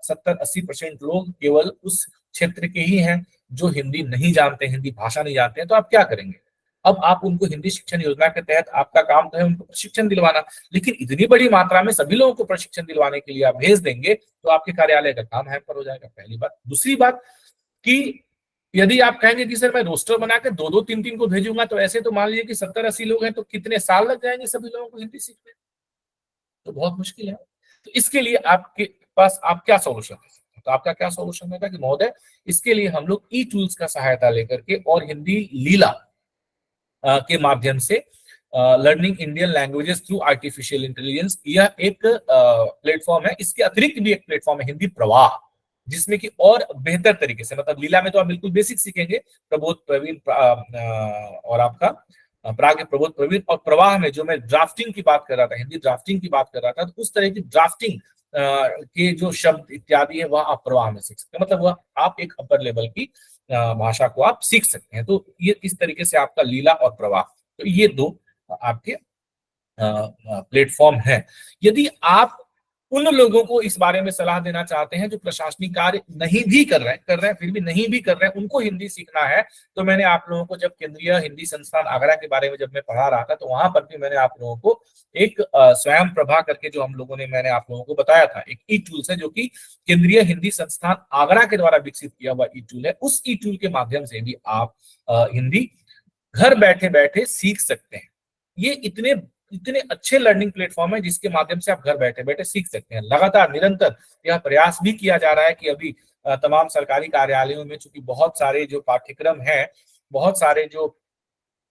70-80% लोग केवल उस क्षेत्र के ही हैं जो हिंदी नहीं जानते, हिंदी भाषा नहीं जानते हैं, तो आप क्या करेंगे? अब आप उनको हिंदी शिक्षण योजना के तहत आपका काम तो है उनको प्रशिक्षण दिलवाना, लेकिन इतनी बड़ी मात्रा में सभी लोगों को प्रशिक्षण दिलवाने के लिए आप भेज देंगे तो आपके कार्यालय का काम हैम्पर हो जाएगा, पहली बात। दूसरी बात कि यदि आप कहेंगे कि सर मैं रोस्टर बना के 2-2, 3-3 को भेजूंगा, तो ऐसे तो मान लीजिए कि 70-80 लोग हैं, तो कितने साल लग जाएंगे सभी लोगों को हिंदी सीखने? तो बहुत मुश्किल है। तो इसके लिए आपके पास आप क्या सोल्यूशन है? तो आपका क्या सोल्यूशन होगा कि महोदय इसके लिए हम लोग ई टूल्स का सहायता लेकर के और हिंदी लीला के माध्यम से learning Indian languages through artificial intelligence, यह एक प्लेटफॉर्म है। इसके अतिरिक्त भी एक प्लेटफॉर्म है हिंदी प्रवाह, जिसमें कि और बेहतर तरीके से, मतलब लीला में तो आप बिल्कुल बेसिक सीखेंगे, प्रबोध प्रवीण और आपका प्राग प्रबोध प्रवीण, और प्रवाह में जो मैं ड्राफ्टिंग की बात कर रहा था, हिंदी ड्राफ्टिंग की बात कर रहा था, तो उस तरह की ड्राफ्टिंग के जो शब्द इत्यादि है वह आप प्रवाह में सीख सकते हैं, मतलब वह आप एक अपर लेवल की भाषा को आप सीख सकते हैं। तो ये इस तरीके से आपका लीला और प्रवाह, तो ये दो आपके प्लेटफॉर्म है। यदि आप उन लोगों को इस बारे में सलाह देना चाहते हैं जो प्रशासनिक कार्य नहीं भी कर रहे हैं फिर भी नहीं भी कर रहे हैं, उनको हिंदी सीखना है, तो मैंने आप लोगों को जब केंद्रीय हिंदी संस्थान आगरा के बारे में जब मैं पढ़ा रहा था तो वहां पर भी मैंने आप लोगों को एक स्वयं प्रभा करके जो हम लोगों ने, मैंने आप लोगों को बताया था, एक ई टूल्स है जो कि केंद्रीय हिंदी संस्थान आगरा के द्वारा विकसित किया हुआ ई टूल है। उस ई टूल के माध्यम से भी आप हिंदी घर बैठे बैठे सीख सकते हैं। ये इतने अच्छे लर्निंग प्लेटफॉर्म है जिसके माध्यम से आप घर बैठे बैठे सीख सकते हैं। लगातार निरंतर यह प्रयास भी किया जा रहा है कि अभी तमाम सरकारी कार्यालयों में चूंकि बहुत सारे जो पाठ्यक्रम हैं, बहुत सारे जो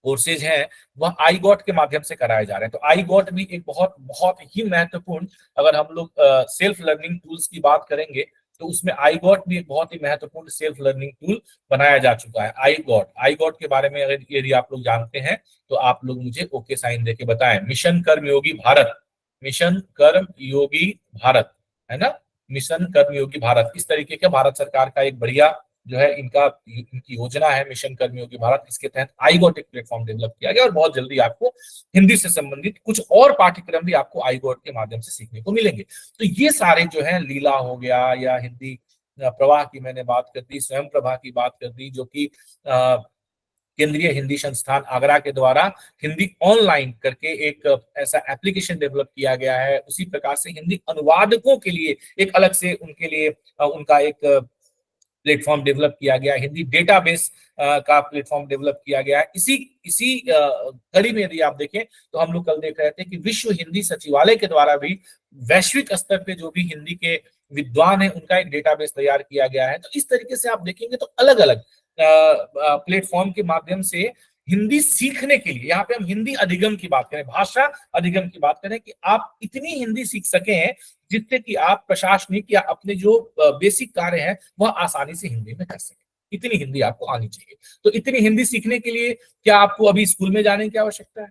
कोर्सेज हैं, वह iGOT के माध्यम से कराए जा रहे हैं। तो iGOT भी एक बहुत बहुत ही महत्वपूर्ण, अगर हम लोग सेल्फ लर्निंग टूल्स की बात करेंगे तो उसमें iGOT भी एक बहुत ही महत्वपूर्ण सेल्फ लर्निंग टूल बनाया जा चुका है। iGOT के बारे में अगर यदि आप लोग जानते हैं तो आप लोग मुझे ओके साइन देके बताएं। मिशन कर्मयोगी भारत, मिशन कर्मयोगी भारत है ना, मिशन कर्मयोगी भारत, इस तरीके का भारत सरकार का एक बढ़िया जो है इनकी योजना है मिशन कर्मयोगी भारत। इसके तहत iGOT एक प्लेटफॉर्म डेवलप किया गया और बहुत जल्दी आपको हिंदी से संबंधित कुछ और पाठ्यक्रम भी आपको iGOT के माध्यम से सीखने को मिलेंगे। तो ये सारे जो है, लीला हो गया या हिंदी प्रवाह की मैंने बात कर दी, स्वयं प्रभा की बात कर दी, जो कि केंद्रीय हिंदी संस्थान आगरा के द्वारा हिंदी ऑनलाइन करके एक ऐसा एप्लीकेशन डेवलप किया गया है। उसी प्रकार से हिंदी अनुवादकों के लिए एक अलग से उनके लिए उनका एक प्लेटफॉर्म डेवलप किया गया, हिंदी डेटाबेस का प्लेटफॉर्म डेवलप किया गया है। इसी कड़ी में यदि आप देखें तो हम लोग कल देख रहे थे कि विश्व हिंदी सचिवालय के द्वारा भी वैश्विक स्तर पे जो भी हिंदी के विद्वान हैं उनका एक डेटाबेस तैयार किया गया है। तो इस तरीके से आप देखेंगे तो अलग अलग प्लेटफॉर्म के माध्यम से हिंदी सीखने के लिए, यहाँ पे हम हिंदी अधिगम की बात करें, भाषा अधिगम की बात करें, कि आप इतनी हिंदी सीख सकें जिससे कि आप प्रशासनिक या अपने जो बेसिक कार्य हैं वह आसानी से हिंदी में कर सकें। इतनी हिंदी आपको आनी चाहिए। तो इतनी हिंदी सीखने के लिए क्या आपको अभी स्कूल में जाने की आवश्यकता है?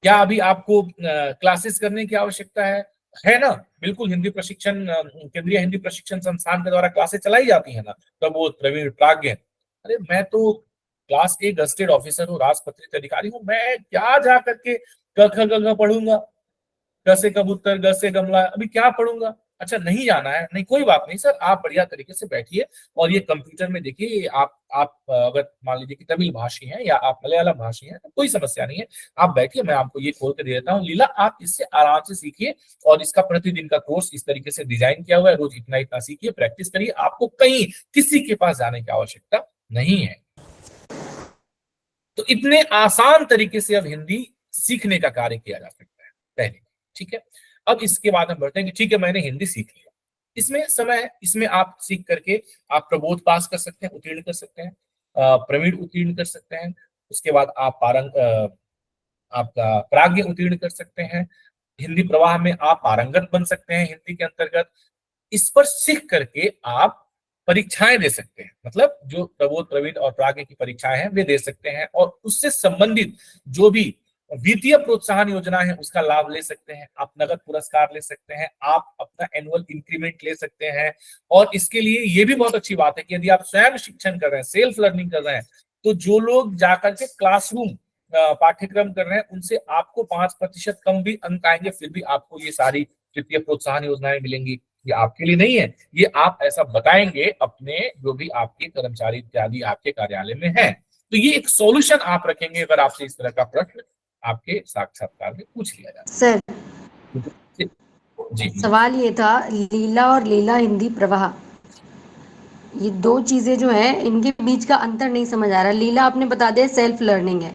क्या अभी आपको क्लासेस करने की आवश्यकता है ना? बिल्कुल, हिंदी प्रशिक्षण केंद्रीय हिंदी प्रशिक्षण संस्थान के द्वारा क्लासेस चलाई जाती है ना। प्रबोध प्रवीण प्राज्ञ, अरे मैं तो क्लास ए गस्टेड ऑफिसर हूँ, राजपत्रित अधिकारी हूँ, मैं क्या जा करके क ख ग घ पढ़ूंगा, क से कबूतर ग से गमला, अभी क्या पढ़ूंगा? अच्छा नहीं जाना है, नहीं कोई बात नहीं सर, आप बढ़िया तरीके से बैठिए और ये कंप्यूटर में देखिए। आप अगर मान लीजिए कि तमिल भाषी हैं या आप मलयालम भाषी हैं तो कोई समस्या नहीं है, आप बैठिए, मैं आपको ये खोल के दे देता हूँ। लीला आप इससे आराम से सीखिए और इसका प्रतिदिन का कोर्स इस तरीके से डिजाइन किया हुआ है, रोज इतना इतना सीखिए, प्रैक्टिस करिए, आपको कहीं किसी के पास जाने की आवश्यकता नहीं है। तो इतने आसान तरीके से अब हिंदी सीखने का कार्य किया जा सकता है पहले, ठीक है। अब इसके बाद हम बढ़ते हैं कि ठीक है मैंने हिंदी सीख लिया, इसमें समय है, इसमें आप सीख करके आप प्रबोध पास कर सकते हैं, उत्तीर्ण कर सकते हैं, प्रवीण उत्तीर्ण कर सकते हैं, उसके बाद आप आपका प्राज्ञ उत्तीर्ण कर सकते हैं, हिंदी प्रवाह में आप पारंगत बन सकते हैं हिंदी के अंतर्गत। इस पर सीख करके आप परीक्षाएं दे सकते हैं, मतलब जो प्रबोध प्रवीण और प्राज्ञ की परीक्षाएं हैं वे दे सकते हैं और उससे संबंधित जो भी वित्तीय प्रोत्साहन योजना है उसका लाभ ले सकते हैं, आप नगद पुरस्कार ले सकते हैं, आप अपना एनुअल इंक्रीमेंट ले सकते हैं। और इसके लिए ये भी बहुत अच्छी बात है कि यदि आप स्वयं शिक्षण कर रहे हैं, सेल्फ लर्निंग कर रहे हैं, तो जो लोग जाकर के क्लासरूम पाठ्यक्रम कर रहे हैं उनसे आपको 5% कम भी अंक आएंगे, फिर भी आपको ये सारी वित्तीय प्रोत्साहन योजनाएं मिलेंगी। ये आपके लिए नहीं है, ये आप ऐसा बताएंगे अपने जो भी आपके कर्मचारी इत्यादि आपके कार्यालय में है। तो ये एक सॉल्यूशन आप रखेंगे अगर आपसे इस तरह का प्रश्न आपके साक्षात्कार में पूछ लिया जाता सर है। जी सवाल ये था, लीला और लीला हिंदी प्रवाह, ये दो चीजें जो है इनके बीच का अंतर नहीं समझ आ रहा। लीला आपने बता दिया सेल्फ लर्निंग है,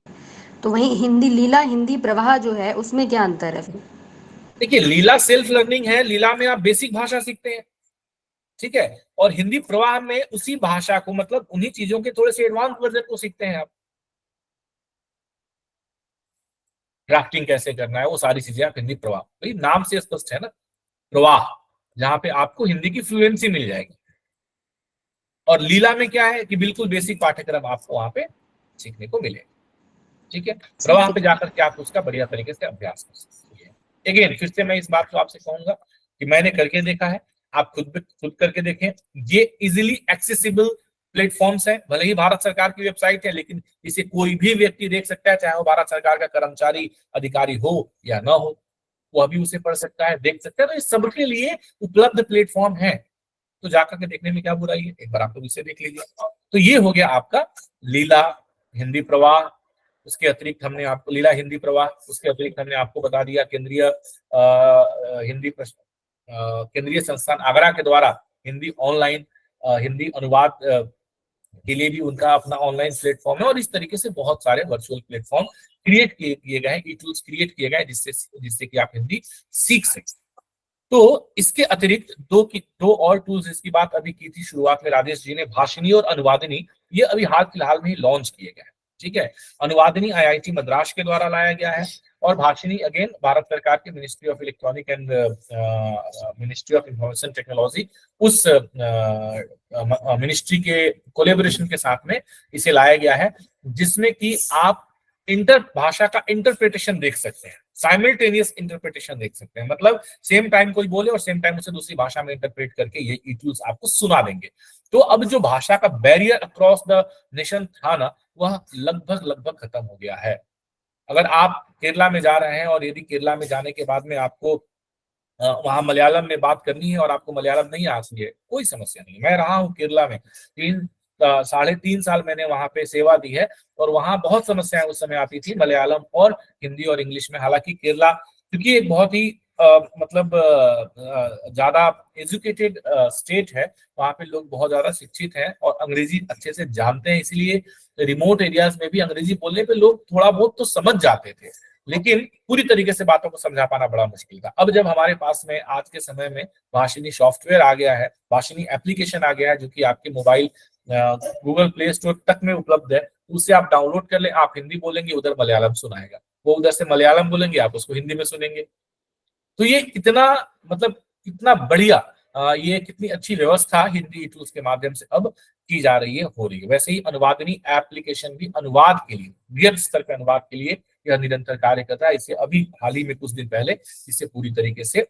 तो वहीं हिंदी लीला हिंदी प्रवाह जो है उसमें क्या अंतर है फिर? देखिए, लीला सेल्फ लर्निंग है, लीला में आप बेसिक भाषा सीखते हैं, ठीक है, और हिंदी प्रवाह में उसी भाषा को, मतलब उन्हीं चीजों के थोड़े से एडवांस वर्जन को सीखते हैं आप। ड्राफ्टिंग कैसे करना है वो सारी चीजें आप हिंदी प्रवाह, भाई नाम से स्पष्ट है ना, प्रवाह, जहां पे आपको हिंदी की फ्लुएंसी मिल जाएगी। और लीला में क्या है कि बिल्कुल बेसिक पाठ्यक्रम आपको वहां पे सीखने को मिलेगा, ठीक है। प्रवाह पे जाकर के आप उसका बढ़िया तरीके से अभ्यास कर सकते हैं। अगेन फिर से मैं इस बात को आपसे कहूंगा कि मैंने करके देखा है, आप खुद करके देखें। ये इजिली एक्सेसिबल प्लेटफॉर्म्स है, भले ही भारत सरकार की वेबसाइट है लेकिन इसे कोई भी व्यक्ति देख सकता है, चाहे वो भारत सरकार का कर्मचारी अधिकारी हो या ना हो, वो अभी उसे पढ़ सकता है, देख सकता है। तो ये सबके लिए उपलब्ध प्लेटफॉर्म है, तो जाकर के देखने में क्या बुराई है, एक बार आप लोग इसे देख लीजिए। तो ये हो गया आपका लीला हिंदी प्रवाह। उसके अतिरिक्त हमने आपको लीला हिंदी प्रवाह, उसके अतिरिक्त हमने आपको बता दिया केंद्रीय केंद्रीय संस्थान आगरा के द्वारा हिंदी ऑनलाइन हिंदी अनुवाद के लिए भी उनका अपना ऑनलाइन प्लेटफॉर्म है। और इस तरीके से बहुत सारे वर्चुअल प्लेटफॉर्म क्रिएट किए गए हैं, ई टूल्स क्रिएट किए गए जिससे कि आप हिंदी सीख सकते। तो इसके अतिरिक्त दो और टूल्स जिसकी बात अभी की थी शुरुआत में राजेश जी ने, भाषिनी और अनुवादिनी, ये अभी हाल फिलहाल में ही लॉन्च किए गए हैं, ठीक है। अनुवादिनी आईआईटी मद्रास के द्वारा लाया गया है और भाषिनी अगेन भारत सरकार के ministry of electronic and ministry of information technology, उस मिनिस्ट्री के कोलेबोरेशन के साथ में इसे लाया गया है, जिसमें कि आप भाषा का इंटरप्रिटेशन देख सकते हैं, साइमल्टेनियस इंटरप्रिटेशन देख सकते हैं, मतलब सेम टाइम कोई बोले और सेम टाइम उसे दूसरी भाषा में इंटरप्रेट करके ये ई टूल्स आपको सुना देंगे। तो अब जो भाषा का बैरियर अक्रॉस द नेशन था ना, वह लगभग खत्म हो गया है। अगर आप केरला में जा रहे हैं और यदि केरला में जाने के बाद में आपको वहां मलयालम में बात करनी है और आपको मलयालम नहीं आती है, कोई समस्या नहीं। मैं रहा हूँ केरला में 3.5 साल मैंने वहां पे सेवा दी है और वहां बहुत समस्याएं उस समय आती थी मलयालम और हिंदी और इंग्लिश में। हालांकि केरला क्योंकि एक बहुत ही मतलब ज्यादा एजुकेटेड स्टेट है, वहां पे लोग बहुत ज्यादा शिक्षित हैं और अंग्रेजी अच्छे से जानते हैं, इसलिए रिमोट एरियाज में भी अंग्रेजी बोलने पे लोग थोड़ा बहुत तो समझ जाते थे, लेकिन पूरी तरीके से बातों को समझा पाना बड़ा मुश्किल था। अब जब हमारे पास में आज के समय में भाषिनी सॉफ्टवेयर आ गया है, भाषिनी एप्लीकेशन आ गया है, जो कि आपके मोबाइल गूगल प्ले स्टोर तक में उपलब्ध है, उससे आप डाउनलोड कर ले, आप हिंदी बोलेंगे उधर मलयालम सुनाएगा, वो उधर से मलयालम बोलेंगे आप उसको हिंदी में सुनेंगे। तो ये कितना मतलब कितना बढ़िया ये कितनी अच्छी व्यवस्था हिंदी टूल्स के माध्यम से अब की जा रही है, हो रही है। वैसे ही अनुवादिनी एप्लीकेशन भी अनुवाद के लिए, वृहद स्तर के अनुवाद के लिए यह निरंतर कार्य करता है। इसे अभी हाल ही में कुछ दिन पहले इसे पूरी तरीके से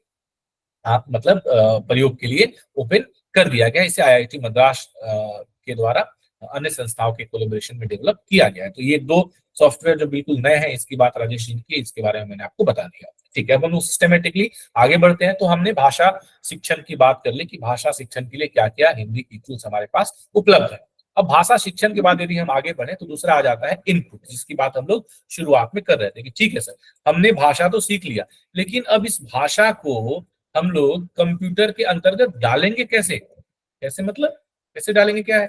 आप मतलब प्रयोग के लिए ओपन कर दिया गया। इसे आईआईटी मद्रास के द्वारा अन्य संस्थाओं के कोलैबोरेशन में डेवलप किया गया है। तो ये दो सॉफ्टवेयर जो बिल्कुल नए हैं, इसकी बात राजेश जी की, इसके बारे में मैंने आपको बता दिया। ठीक है, अब हम लोग सिस्टमेटिकली आगे बढ़ते हैं। तो हमने भाषा शिक्षण की बात कर ली कि भाषा शिक्षण के लिए क्या क्या हिंदी की टूल्स हमारे पास उपलब्ध है। अब भाषा शिक्षण के बाद यदि हम आगे बढ़े तो दूसरा आ जाता है इनपुट, जिसकी बात हम लोग शुरुआत में कर रहे थे कि ठीक है सर, हमने भाषा तो सीख लिया, लेकिन अब इस भाषा को हम लोग कंप्यूटर के अंतर्गत डालेंगे कैसे? कैसे मतलब कैसे डालेंगे क्या है?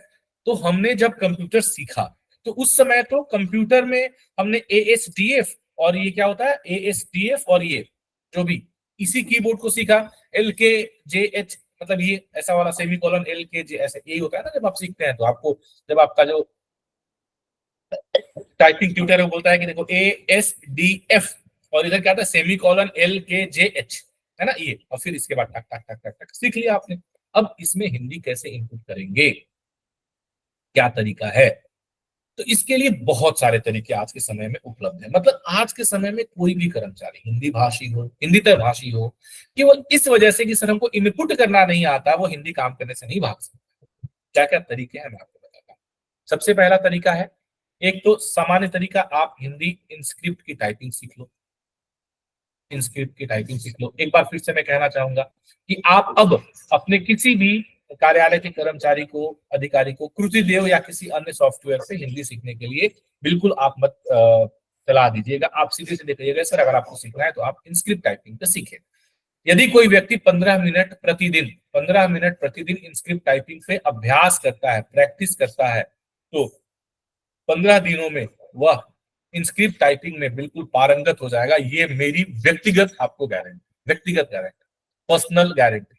तो हमने जब कंप्यूटर सीखा तो उस समय तो कंप्यूटर में हमने ASDF और ये क्या होता है ASDF और ये जो भी इसी कीबोर्ड को सीखा, LKJH, मतलब ये ऐसा वाला सेमीकोलन LKJ, ऐसे यही होता है ना जब आप सीखते हैं। तो आपको जब आपका जो टाइपिंग ट्यूटर है वो बोलता है कि देखो ASDF और इधर क्या था सेमीकोलन LKJH, है ना ये, और फिर इसके बाद टक टक टक टक टक सीख लिया आपने। अब इसमें हिंदी कैसे इनपुट करेंगे, क्या तरीका है? तो इसके लिए बहुत सारे तरीके आज के समय में उपलब्ध है। मतलब आज के समय में कोई भी कर्मचारी हिंदी भाषी हो, हिंदीतर भाषी हो, केवल इस वजह से कि सर हमको इनपुट करना नहीं आता, वो हिंदी काम करने से नहीं भाग सकता। क्या क्या तरीके हैं मैं आपको बताता हूँ। सबसे पहला तरीका है, एक तो सामान्य तरीका, आप हिंदी इंस्क्रिप्ट की टाइपिंग सीख लो। इंस्क्रिप्ट की टाइपिंग सीख लो। एक बार फिर से मैं कहना चाहूंगा कि आप अब अपने किसी भी कार्यालय के कर्मचारी को, अधिकारी को कृतिदेव या किसी अन्य सॉफ्टवेयर से हिंदी सीखने के लिए बिल्कुल आप मत सलाह दीजिएगा। आप सीधे सीधे कहिएगा सर अगर आपको सीखना है तो आप इंस्क्रिप्ट टाइपिंग पे सीखें। यदि कोई व्यक्ति 15 मिनट प्रतिदिन इंस्क्रिप्ट टाइपिंग पे अभ्यास करता है, प्रैक्टिस करता है, तो 15 दिनों में वह इंस्क्रिप्ट टाइपिंग में बिल्कुल पारंगत हो जाएगा। ये मेरी व्यक्तिगत आपको गारंटी, व्यक्तिगत गारंटी, पर्सनल गारंटी।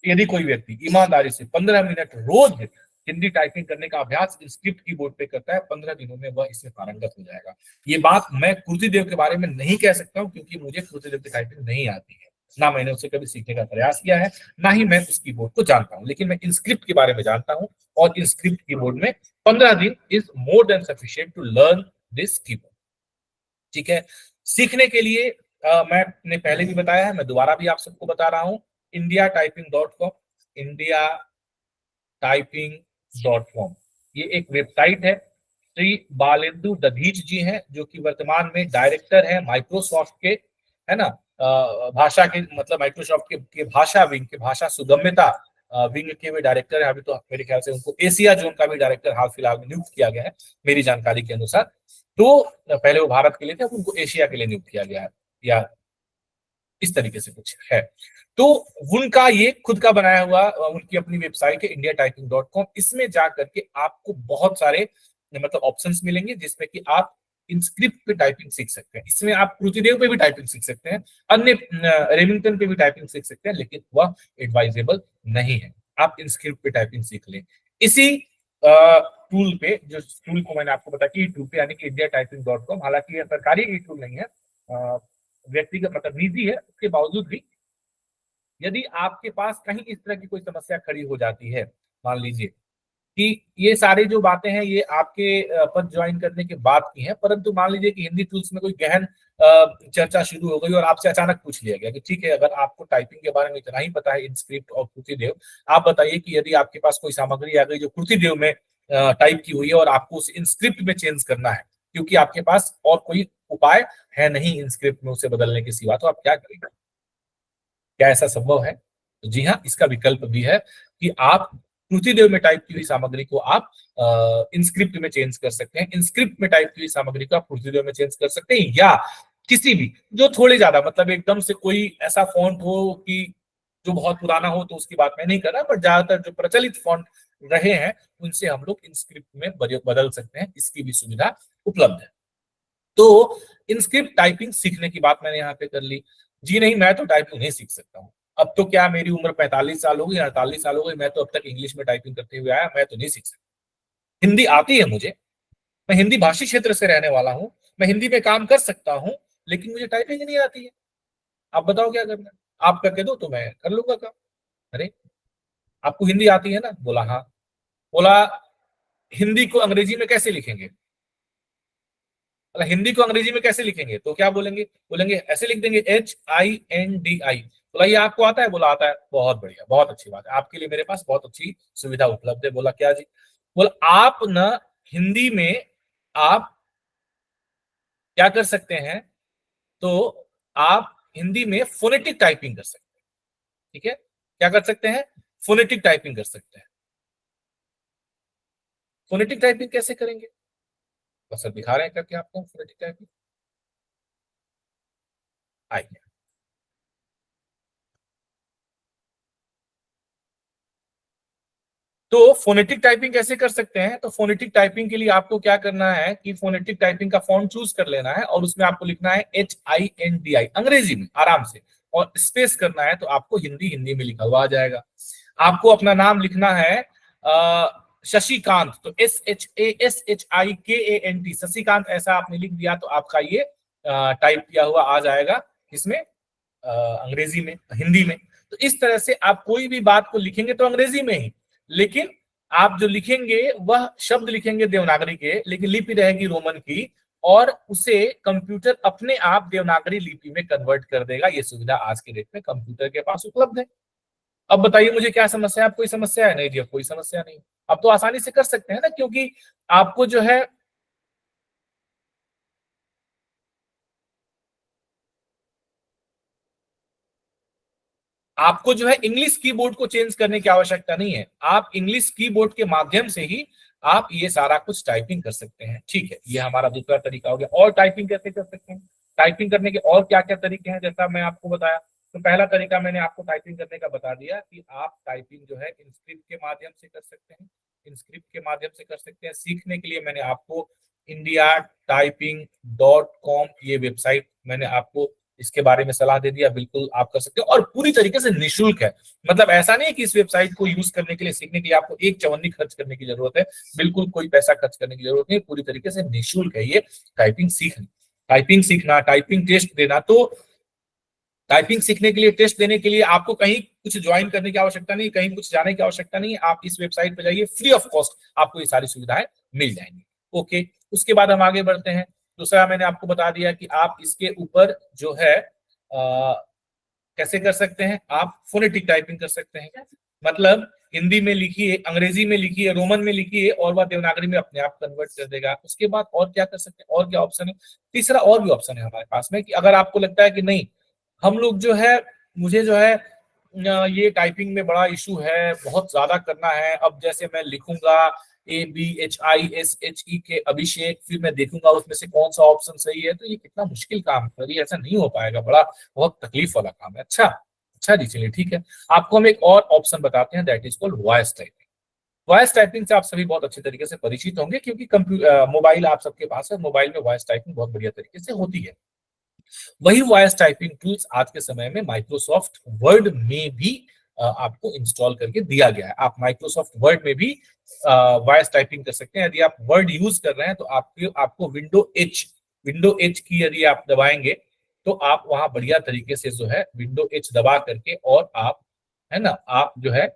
यदि कोई व्यक्ति ईमानदारी से 15 मिनट रोज हिंदी टाइपिंग करने का अभ्यास इंस्क्रिप्ट कीबोर्ड पे करता है, 15 दिनों में वह इसमें पारंगत हो जाएगा। ये बात मैं कृतिदेव के बारे में नहीं कह सकता हूं क्योंकि मुझे कृतिदेव की टाइपिंग नहीं आती है, ना मैंने उसे कभी सीखने का प्रयास किया है, ना ही मैं उस कीबोर्ड को जानता हूं, लेकिन मैं इंस्क्रिप्ट के बारे में जानता हूं। और इंस्क्रिप्ट कीबोर्ड में 15 दिन is more than sufficient to learn this keyboard. ठीक है, सीखने के लिए मैंने पहले भी बताया है, मैं दोबारा भी आप सबको बता रहा हूं, indiatyping.com, indiatyping.com, ये एक वेबसाइट है। श्री बालेंदु दधीच जी हैं जो कि वर्तमान में डायरेक्टर है माइक्रोसॉफ्ट के, है ना, भाषा के, मतलब माइक्रोसॉफ्ट के भाषा विंग के, भाषा सुगम्यता विंग के भी डायरेक्टर है। अभी तो मेरे ख्याल से उनको एशिया जोन का भी डायरेक्टर हाल फिलहाल में नियुक्त किया गया है मेरी जानकारी के अनुसार। तो पहले वो भारत के लिए थे, अब उनको एशिया के लिए नियुक्त किया गया है, या इस तरीके से कुछ है। तो उनका ये खुद का बनाया हुआ उनकी अपनी वेबसाइट है indiatyping.com। इसमें जाकर के आपको बहुत सारे मतलब ऑप्शंस मिलेंगे जिसमें कि आप इंस्क्रिप्ट पे टाइपिंग सीख सकते हैं। इसमें आप कृतिदेव पे भी टाइपिंग सीख सकते हैं, अन्य रेमिंगटन पे भी टाइपिंग सीख सकते हैं, लेकिन वह एडवाइजेबल नहीं है। आप इंस्क्रिप्ट पे टाइपिंग सीख लें। इसी टूल पे, जो टूल को मैंने आपको बताया, ई टूल पे, यानी कि indiatyping.com, हालांकि यह सरकारी ई टूल नहीं है, व्यक्तिगत मतलब निजी है, उसके बावजूद भी यदि आपके पास कहीं इस तरह की कोई समस्या खड़ी हो जाती है, मान लीजिए कि ये सारी जो बातें हैं ये आपके पद ज्वाइन करने के बाद की हैं, परंतु मान लीजिए कि हिंदी टूल्स में कोई गहन चर्चा शुरू हो गई और आपसे अचानक पूछ लिया गया कि ठीक है, अगर आपको टाइपिंग के बारे में इतना ही पता है, इंस्क्रिप्ट और कृतिदेव, आप बताइए कि यदि आपके पास कोई सामग्री आ गई जो कृतिदेव में टाइप की हुई है और आपको उसे इंस्क्रिप्ट में चेंज करना है, क्योंकि आपके पास और कोई उपाय है नहीं इंस्क्रिप्ट में उसे बदलने के सिवा, तो आप क्या करेंगे? क्या ऐसा संभव है? तो जी हाँ, इसका विकल्प भी है कि आप कृतिदेव में टाइप की हुई सामग्री को आप इंस्क्रिप्ट में चेंज कर सकते हैं, इंस्क्रिप्ट में टाइप की हुई सामग्री को आप कृतिदेव में चेंज कर सकते हैं, या किसी भी जो थोड़े ज्यादा, मतलब एकदम से कोई ऐसा फॉन्ट हो कि जो बहुत पुराना हो तो उसकी बात मैं नहीं कर रहा, पर ज्यादातर जो प्रचलित फॉन्ट रहे हैं उनसे हम लोग इंस्क्रिप्ट में बदल सकते हैं, इसकी भी सुविधा उपलब्ध है। तो इंस्क्रिप्ट टाइपिंग सीखने की बात मैंने यहाँ पे कर ली। जी नहीं, मैं तो टाइपिंग नहीं सीख सकता हूँ। अब तो क्या मेरी उम्र 45 साल हो गई, 48 साल हो गई, मैं तो अब तक इंग्लिश में टाइपिंग करते हुए आया, मैं तो नहीं सीख सकता। हिंदी आती है मुझे, मैं हिंदी भाषी क्षेत्र से रहने वाला हूँ, मैं हिंदी में काम कर सकता हूँ, लेकिन मुझे टाइपिंग नहीं आती है। आप बताओ क्या करना है? आप करके दो तो मैं कर लूंगा काम। अरे आपको हिंदी आती है ना? बोला हाँ। बोला हिंदी को अंग्रेजी में कैसे लिखेंगे? हिंदी को अंग्रेजी में कैसे लिखेंगे? तो क्या बोलेंगे? बोलेंगे ऐसे लिख देंगे HINDI। बोला ये आपको आता है? बोला आता है। बहुत बढ़िया, बहुत अच्छी बात है, आपके लिए मेरे पास बहुत अच्छी सुविधा उपलब्ध है। बोला क्या जी? बोला आप न हिंदी में आप क्या कर सकते हैं, तो आप हिंदी में फोनेटिक टाइपिंग कर सकते हैं। ठीक है, क्या कर सकते हैं? फोनेटिक टाइपिंग कर सकते हैं। फोनेटिक टाइपिंग कैसे करेंगे? बस अब दिखा रहे हैं करके आपको फोनेटिक टाइपिंग। आइए, तो फोनेटिक टाइपिंग कैसे कर सकते हैं? तो फोनेटिक टाइपिंग के लिए आपको क्या करना है कि फोनेटिक टाइपिंग का फॉन्ट चूज कर लेना है और उसमें आपको लिखना है HINDI अंग्रेजी में आराम से, और स्पेस करना है तो आपको हिंदी हिंदी में लिखा हुआ आ जाएगा। आपको अपना नाम लिखना है शशिकांत, तो SHASHIKANT शशिकांत ऐसा आपने लिख दिया तो आपका ये टाइप किया हुआ आ जाएगा इसमें अंग्रेजी में, हिंदी में। तो इस तरह से आप कोई भी बात को लिखेंगे तो अंग्रेजी में ही, लेकिन आप जो लिखेंगे वह शब्द लिखेंगे देवनागरी के, लेकिन लिपि रहेगी रोमन की, और उसे कंप्यूटर अपने आप देवनागरी लिपि में कन्वर्ट कर देगा। ये सुविधा आज के डेट में कंप्यूटर के पास उपलब्ध है। अब बताइए मुझे क्या समस्या है? आप कोई समस्या है? नहीं जी, अब कोई समस्या नहीं। अब तो आसानी से कर सकते हैं ना, क्योंकि आपको जो है इंग्लिश कीबोर्ड को चेंज करने की आवश्यकता नहीं है। आप इंग्लिश कीबोर्ड के माध्यम से ही आप ये सारा कुछ टाइपिंग कर सकते हैं। ठीक है, ये हमारा दूसरा तरीका हो गया। और टाइपिंग कैसे कर सकते हैं? टाइपिंग करने के और क्या क्या तरीके हैं, जैसा मैं आपको बताया। तो पहला तरीका मैंने आपको टाइपिंग करने का बता दिया कि आप टाइपिंग जो है इंस्क्रिप्ट के माध्यम से कर सकते हैं, इंस्क्रिप्ट के माध्यम से कर सकते हैं। सीखने के लिए मैंने आपको indiatyping.com ये वेबसाइट मैंने आपको इसके बारे में सलाह दे दिया, बिल्कुल आप कर सकते हो और पूरी तरीके से निःशुल्क है। मतलब ऐसा नहीं है कि इस वेबसाइट को यूज करने के लिए, सीखने के लिए आपको एक चवन्नी खर्च करने की जरूरत है। बिल्कुल कोई पैसा खर्च करने की जरूरत नहीं, पूरी तरीके से निःशुल्क है ये टाइपिंग सीखना। टाइपिंग सीखना, टाइपिंग टेस्ट देना, तो टाइपिंग सीखने के लिए, टेस्ट देने के लिए आपको कहीं कुछ ज्वाइन करने की आवश्यकता नहीं, कहीं कुछ जाने की आवश्यकता नहीं। आप इस वेबसाइट पर जाइए, फ्री ऑफ कॉस्ट आपको ये सारी सुविधाएं मिल जाएंगी। ओके, उसके बाद हम आगे बढ़ते हैं। दूसरा मैंने आपको बता दिया कि आप इसके ऊपर जो है कैसे कर सकते हैं, आप फोनेटिक टाइपिंग कर सकते हैं। मतलब हिंदी में लिखिए, अंग्रेजी में लिखिए, रोमन में लिखिए और वह देवनागरी में अपने आप कन्वर्ट कर देगा। उसके बाद और क्या कर सकते हैं, और क्या ऑप्शन है? तीसरा और भी ऑप्शन है हमारे पास में कि अगर आपको लगता है कि नहीं, हम लोग जो है, मुझे जो है ये टाइपिंग में बड़ा इशू है, बहुत ज्यादा करना है। अब जैसे मैं लिखूंगा ABHISHE अभिषेक, फिर मैं देखूंगा उसमें से कौन सा ऑप्शन सही है, तो ये कितना मुश्किल काम है, ये ऐसा नहीं हो पाएगा, बड़ा बहुत तकलीफ वाला काम है। अच्छा जी, चलिए ठीक है, आपको हम एक और ऑप्शन बताते हैं, that is called voice typing. Voice typing से आप सभी बहुत अच्छे तरीके से परिचित होंगे, क्योंकि मोबाइल आप सबके पास है, मोबाइल में वॉइस टाइपिंग बहुत बढ़िया तरीके से होती है। वही वॉइस टाइपिंग टूल्स आज के समय में माइक्रोसॉफ्ट वर्ड में भी आपको इंस्टॉल करके दिया गया है। आप माइक्रोसॉफ्ट वर्ड में भी वॉइस टाइपिंग कर सकते हैं। यदि आप वर्ड यूज कर रहे हैं तो आपको विंडो एच की यदि आप दबाएंगे तो आप वहां बढ़िया तरीके से जो है विंडो एच दबा करके, और आप है ना, आप जो है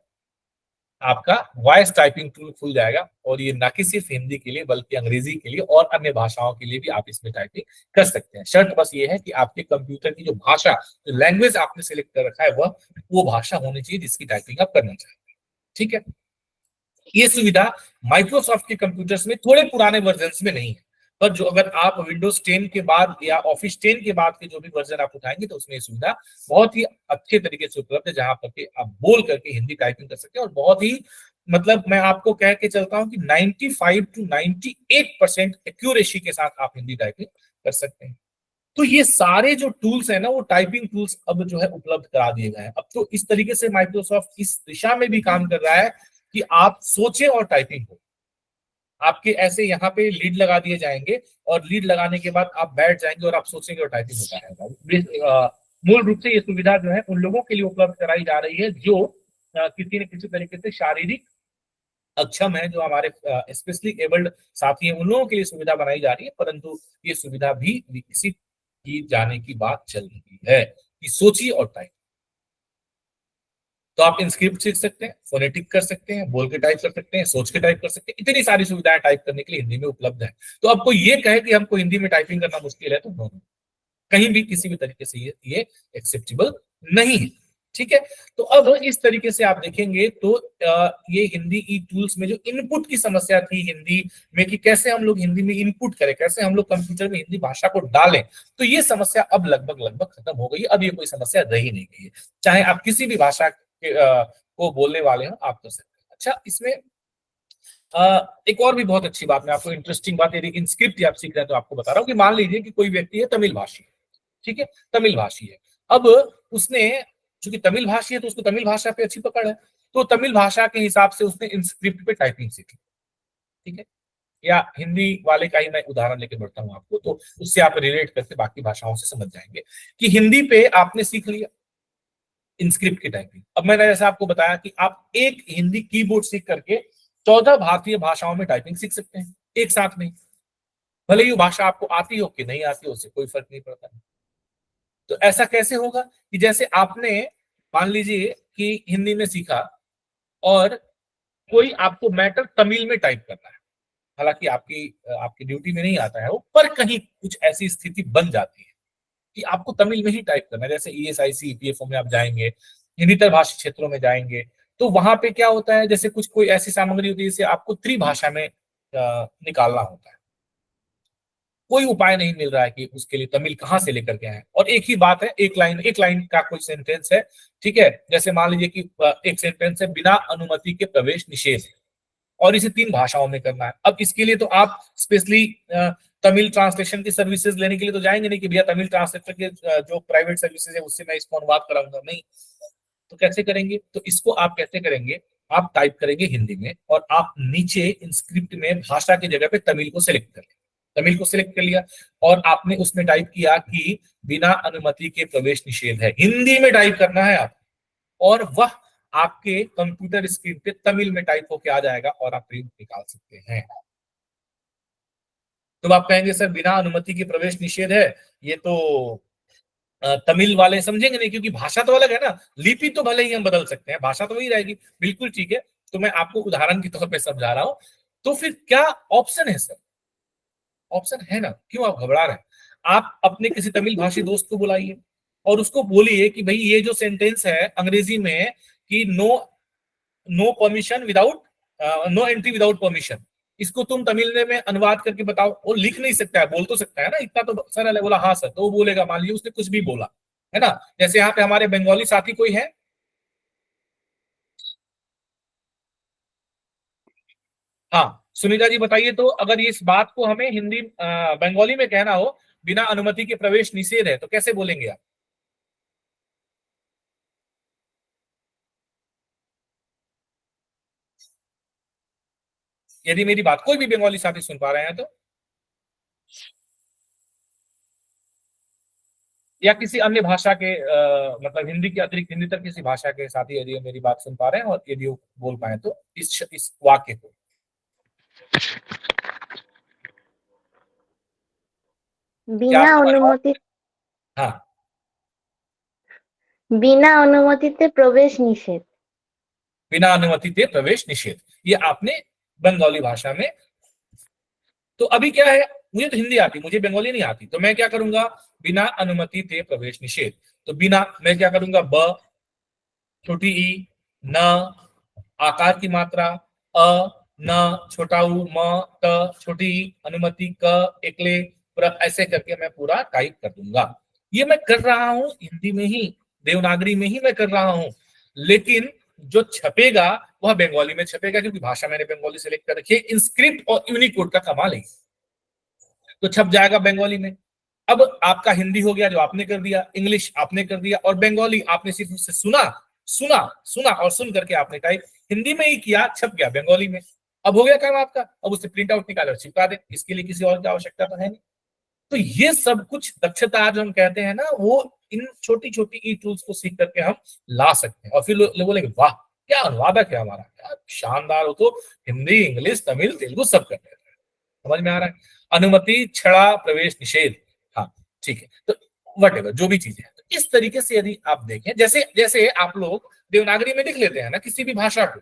आपका वॉइस टाइपिंग टूल खुल जाएगा। और ये ना कि सिर्फ हिंदी के लिए बल्कि अंग्रेजी के लिए और अन्य भाषाओं के लिए भी आप इसमें टाइपिंग कर सकते हैं। शर्त बस ये है कि आपके कंप्यूटर की जो भाषा, जो लैंग्वेज आपने सिलेक्ट कर रखा है, वो भाषा होनी चाहिए जिसकी टाइपिंग आप करना चाहते हैं। ठीक है, ये सुविधा माइक्रोसॉफ्ट के कंप्यूटर्स में थोड़े पुराने वर्जन में नहीं है, पर जो अगर आप विंडोज 10 के बाद या ऑफिस 10 के बाद के जो भी वर्जन आप उठाएंगे तो उसमें सुविधा बहुत ही अच्छे तरीके से उपलब्ध है, जहां पर के आप बोल करके हिंदी टाइपिंग कर सकते हैं। और बहुत ही, मतलब मैं आपको कह के चलता हूं कि 95 to 98% एक्यूरेसी के साथ आप हिंदी टाइपिंग कर सकते हैं। तो ये सारे जो टूल्स है ना, वो टाइपिंग टूल्स अब जो है उपलब्ध करा दिए गए हैं। अब तो इस तरीके से माइक्रोसॉफ्ट इस दिशा में भी काम कर रहा है कि आप सोचें और टाइपिंग हो। आपके ऐसे यहाँ पे लीड लगा दिए जाएंगे और लीड लगाने के बाद आप बैठ जाएंगे और आप सोचेंगे और टाइपिंग होता रहेगा। मूल रूप से ये सुविधा जो है उन लोगों के लिए उपलब्ध कराई जा रही है जो किसी न किसी तरीके से शारीरिक अक्षम है, जो हमारे स्पेशली एबल्ड साथी हैं, उन लोगों के लिए सुविधा बनाई जा रही है। परंतु ये सुविधा भी विकसित की जाने की बात चल रही है कि सोचिए और टाइप। तो आप इंस्क्रिप्ट सीख सकते हैं, फोनेटिक कर सकते हैं, बोल के टाइप कर सकते हैं, सोच के टाइप कर सकते हैं। इतनी सारी सुविधाएं टाइप करने के लिए हिंदी में उपलब्ध है। तो आपको ये कहे कि हमको हिंदी में टाइपिंग करना मुश्किल है, तो कहीं भी किसी भी तरीके से ये एक्सेप्टेबल नहीं है। ठीक है। तो अब इस तरीके से आप देखेंगे तो ये हिंदी ई टूल्स में जो इनपुट की समस्या थी हिंदी में कि कैसे हम लोग हिंदी में इनपुट करें, कैसे हम लोग कंप्यूटर में हिंदी भाषा को डालें, तो ये समस्या अब लगभग खत्म हो गई है। अब ये कोई समस्या रही नहीं गई है, चाहे आप किसी भी भाषा को बोलने वाले हो आप कर सकते हैं। अच्छा, इसमें एक और भी बहुत अच्छी बात, मैं आपको इंटरेस्टिंग बात, यदि इंस्क्रिप्ट आप सीख रहे हैं तो आपको बता रहा हूँ कि मान लीजिए कि कोई व्यक्ति है तमिल भाषी, ठीक है, तमिल भाषी है। अब उसने, चूंकि तमिल भाषी है तो उसको तमिल भाषा पे अच्छी पकड़ है, तो तमिल भाषा के हिसाब से उसने इंस्क्रिप्ट पे टाइपिंग सीखी, ठीक है। या हिंदी वाले का ही मैं उदाहरण लेके बढ़ता हूं आपको, तो उससे आप रिलेट करके बाकी भाषाओं से समझ जाएंगे कि हिंदी पे आपने सीख लिया इंस्क्रिप्ट की टाइपिंग। अब मैंने जैसा आपको बताया कि आप एक हिंदी कीबोर्ड सीख करके 14 भारतीय भाषाओं में टाइपिंग सीख सकते हैं एक साथ में, भले ही भाषा आपको आती हो कि नहीं आती हो, उससे कोई फर्क नहीं पड़ता है। तो ऐसा कैसे होगा कि जैसे आपने मान लीजिए कि हिंदी में सीखा और कोई आपको मैटर तमिल में टाइप करना है, हालांकि आपकी आपकी ड्यूटी में नहीं आता है वो, पर कहीं कुछ ऐसी स्थिति बन जाती है कि आपको तमिल में ही टाइप करना है। जैसे ईएसआईसी ईपीएफओ में आप जाएंगे, हिंदी भाषी क्षेत्रों में जाएंगे, तो वहां पे क्या होता है, जैसे कुछ कोई ऐसी सामग्री होती है जिसे आपको त्रिभाषा में निकालना होता है, कोई उपाय नहीं मिल रहा है कि उसके लिए तमिल कहां से लेकर के आए, और एक ही बात है, एक लाइन का कोई सेंटेंस है, ठीक है। जैसे मान लीजिए कि एक सेंटेंस है, बिना अनुमति के प्रवेश निषेध, और इसे 3 भाषाओं में करना है। अब इसके लिए तो आप स्पेशली तमिल ट्रांसलेशन की सर्विसेज लेने के लिए तो जाएंगे नहीं कि भैया तमिल ट्रांसलेटर के जो प्राइवेट सर्विसेज है उससे मैं इसको अनुवाद कराऊंगा, नहीं। तो कैसे करेंगे, तो इसको आप कैसे करेंगे, आप टाइप करेंगे हिंदी में और आप नीचे इंस्क्रिप्ट में भाषा की जगह पे तमिल को सिलेक्ट कर लिया, तमिल को सिलेक्ट कर लिया और आपने उसमें टाइप किया कि बिना अनुमति के प्रवेश निषेध है, हिंदी में टाइप करना है आप, और वह आपके कंप्यूटर स्क्रीन पे तमिल में टाइप होके आ जाएगा और आप प्रिंट निकाल सकते हैं। तो आप कहेंगे सर बिना अनुमति के प्रवेश निषेध है, ये तो तमिल वाले समझेंगे नहीं, क्योंकि भाषा तो अलग है ना, लिपि तो भले ही हम बदल सकते हैं, भाषा तो वही रहेगी, बिल्कुल ठीक है। तो मैं आपको उदाहरण के तौर पे समझा रहा हूं। तो फिर क्या ऑप्शन है सर, ऑप्शन है ना, क्यों आप घबरा रहे हैं? आप अपने किसी तमिल भाषी दोस्त को बुलाइए और उसको बोलिए कि भाई ये जो सेंटेंस है अंग्रेजी में कि no permission without, no entry without permission, इसको तुम तमिल में अनुवाद करके बताओ। वो लिख नहीं सकता है, बोल तो सकता है ना, इतना तो सरल है। बोला हाँ सर, तो वो बोलेगा, मान लीजिए उसने कुछ भी बोला है ना, जैसे यहाँ पे हमारे बंगाली साथी कोई है, हाँ सुनीता जी बताइए, तो अगर इस बात को हमें हिंदी बंगाली में कहना हो बिना अनुमति के प्रवेश निषेध है, तो कैसे बोलेंगे आप? यदि मेरी बात कोई भी बंगाली साथी सुन पा रहे हैं तो, या किसी अन्य भाषा के मतलब हिंदी के अतिरिक्त हिंदी तक किसी भाषा के साथी यदि मेरी बात सुन पा रहे हैं और यदि वो बोल पाए तो इस वाक्य को, बिना अनुमति, हाँ, बिना अनुमति प्रवेश निषेध, बिना अनुमति के प्रवेश निषेध, ये आपने बंगाली भाषा में। तो अभी क्या है, मुझे तो हिंदी आती, मुझे बंगाली नहीं आती, तो मैं क्या करूंगा, बिना अनुमति के प्रवेश निषेध, तो बिना मैं क्या करूंगा, ब छोटी ई, न आकार की मात्रा, अ न छोटा उ, म त छोटी ई, अनुमति क एकले ऐसे करके मैं पूरा टाइप कर दूंगा। ये मैं कर रहा हूं हिंदी में ही, देवनागरी में ही मैं कर रहा हूं, लेकिन जो छपेगा वह बंगाली में छपेगा, क्योंकि भाषा मैंने बंगाली सेलेक्ट कर रखी है। इंस्क्रिप्ट और यूनिकोड का कमाल है, तो छप जाएगा बंगाली में। अब आपका हिंदी हो गया जो आपने कर दिया, इंग्लिश आपने कर दिया, और बंगाली आपने सिर्फ उससे सुना सुना सुना और सुन करके आपने टाइप हिंदी में ही किया, छप गया बंगाली में। अब हो गया काम आपका, अब उससे प्रिंट आउट निकाले और चिपका दे, इसके लिए किसी और की आवश्यकता तो है नहीं। तो ये सब कुछ दक्षता जो हम कहते हैं ना, वो इन छोटी छोटी ई टूल्स को सीख करके हम ला सकते हैं। और फिर लोग बोलेंगे वाह क्या अनुवादक है हमारा, क्या शानदार, हो तो हिंदी इंग्लिश तमिल तेलुगु सब कर लेते हैं। समझ में आ रहा है? अनुमति छड़ा प्रवेश निषेध, हाँ ठीक है, तो वट एवर जो भी चीजें हैं, तो इस तरीके से यदि आप देखें, जैसे जैसे आप लोग देवनागरी में लिख लेते हैं ना किसी भी भाषा को,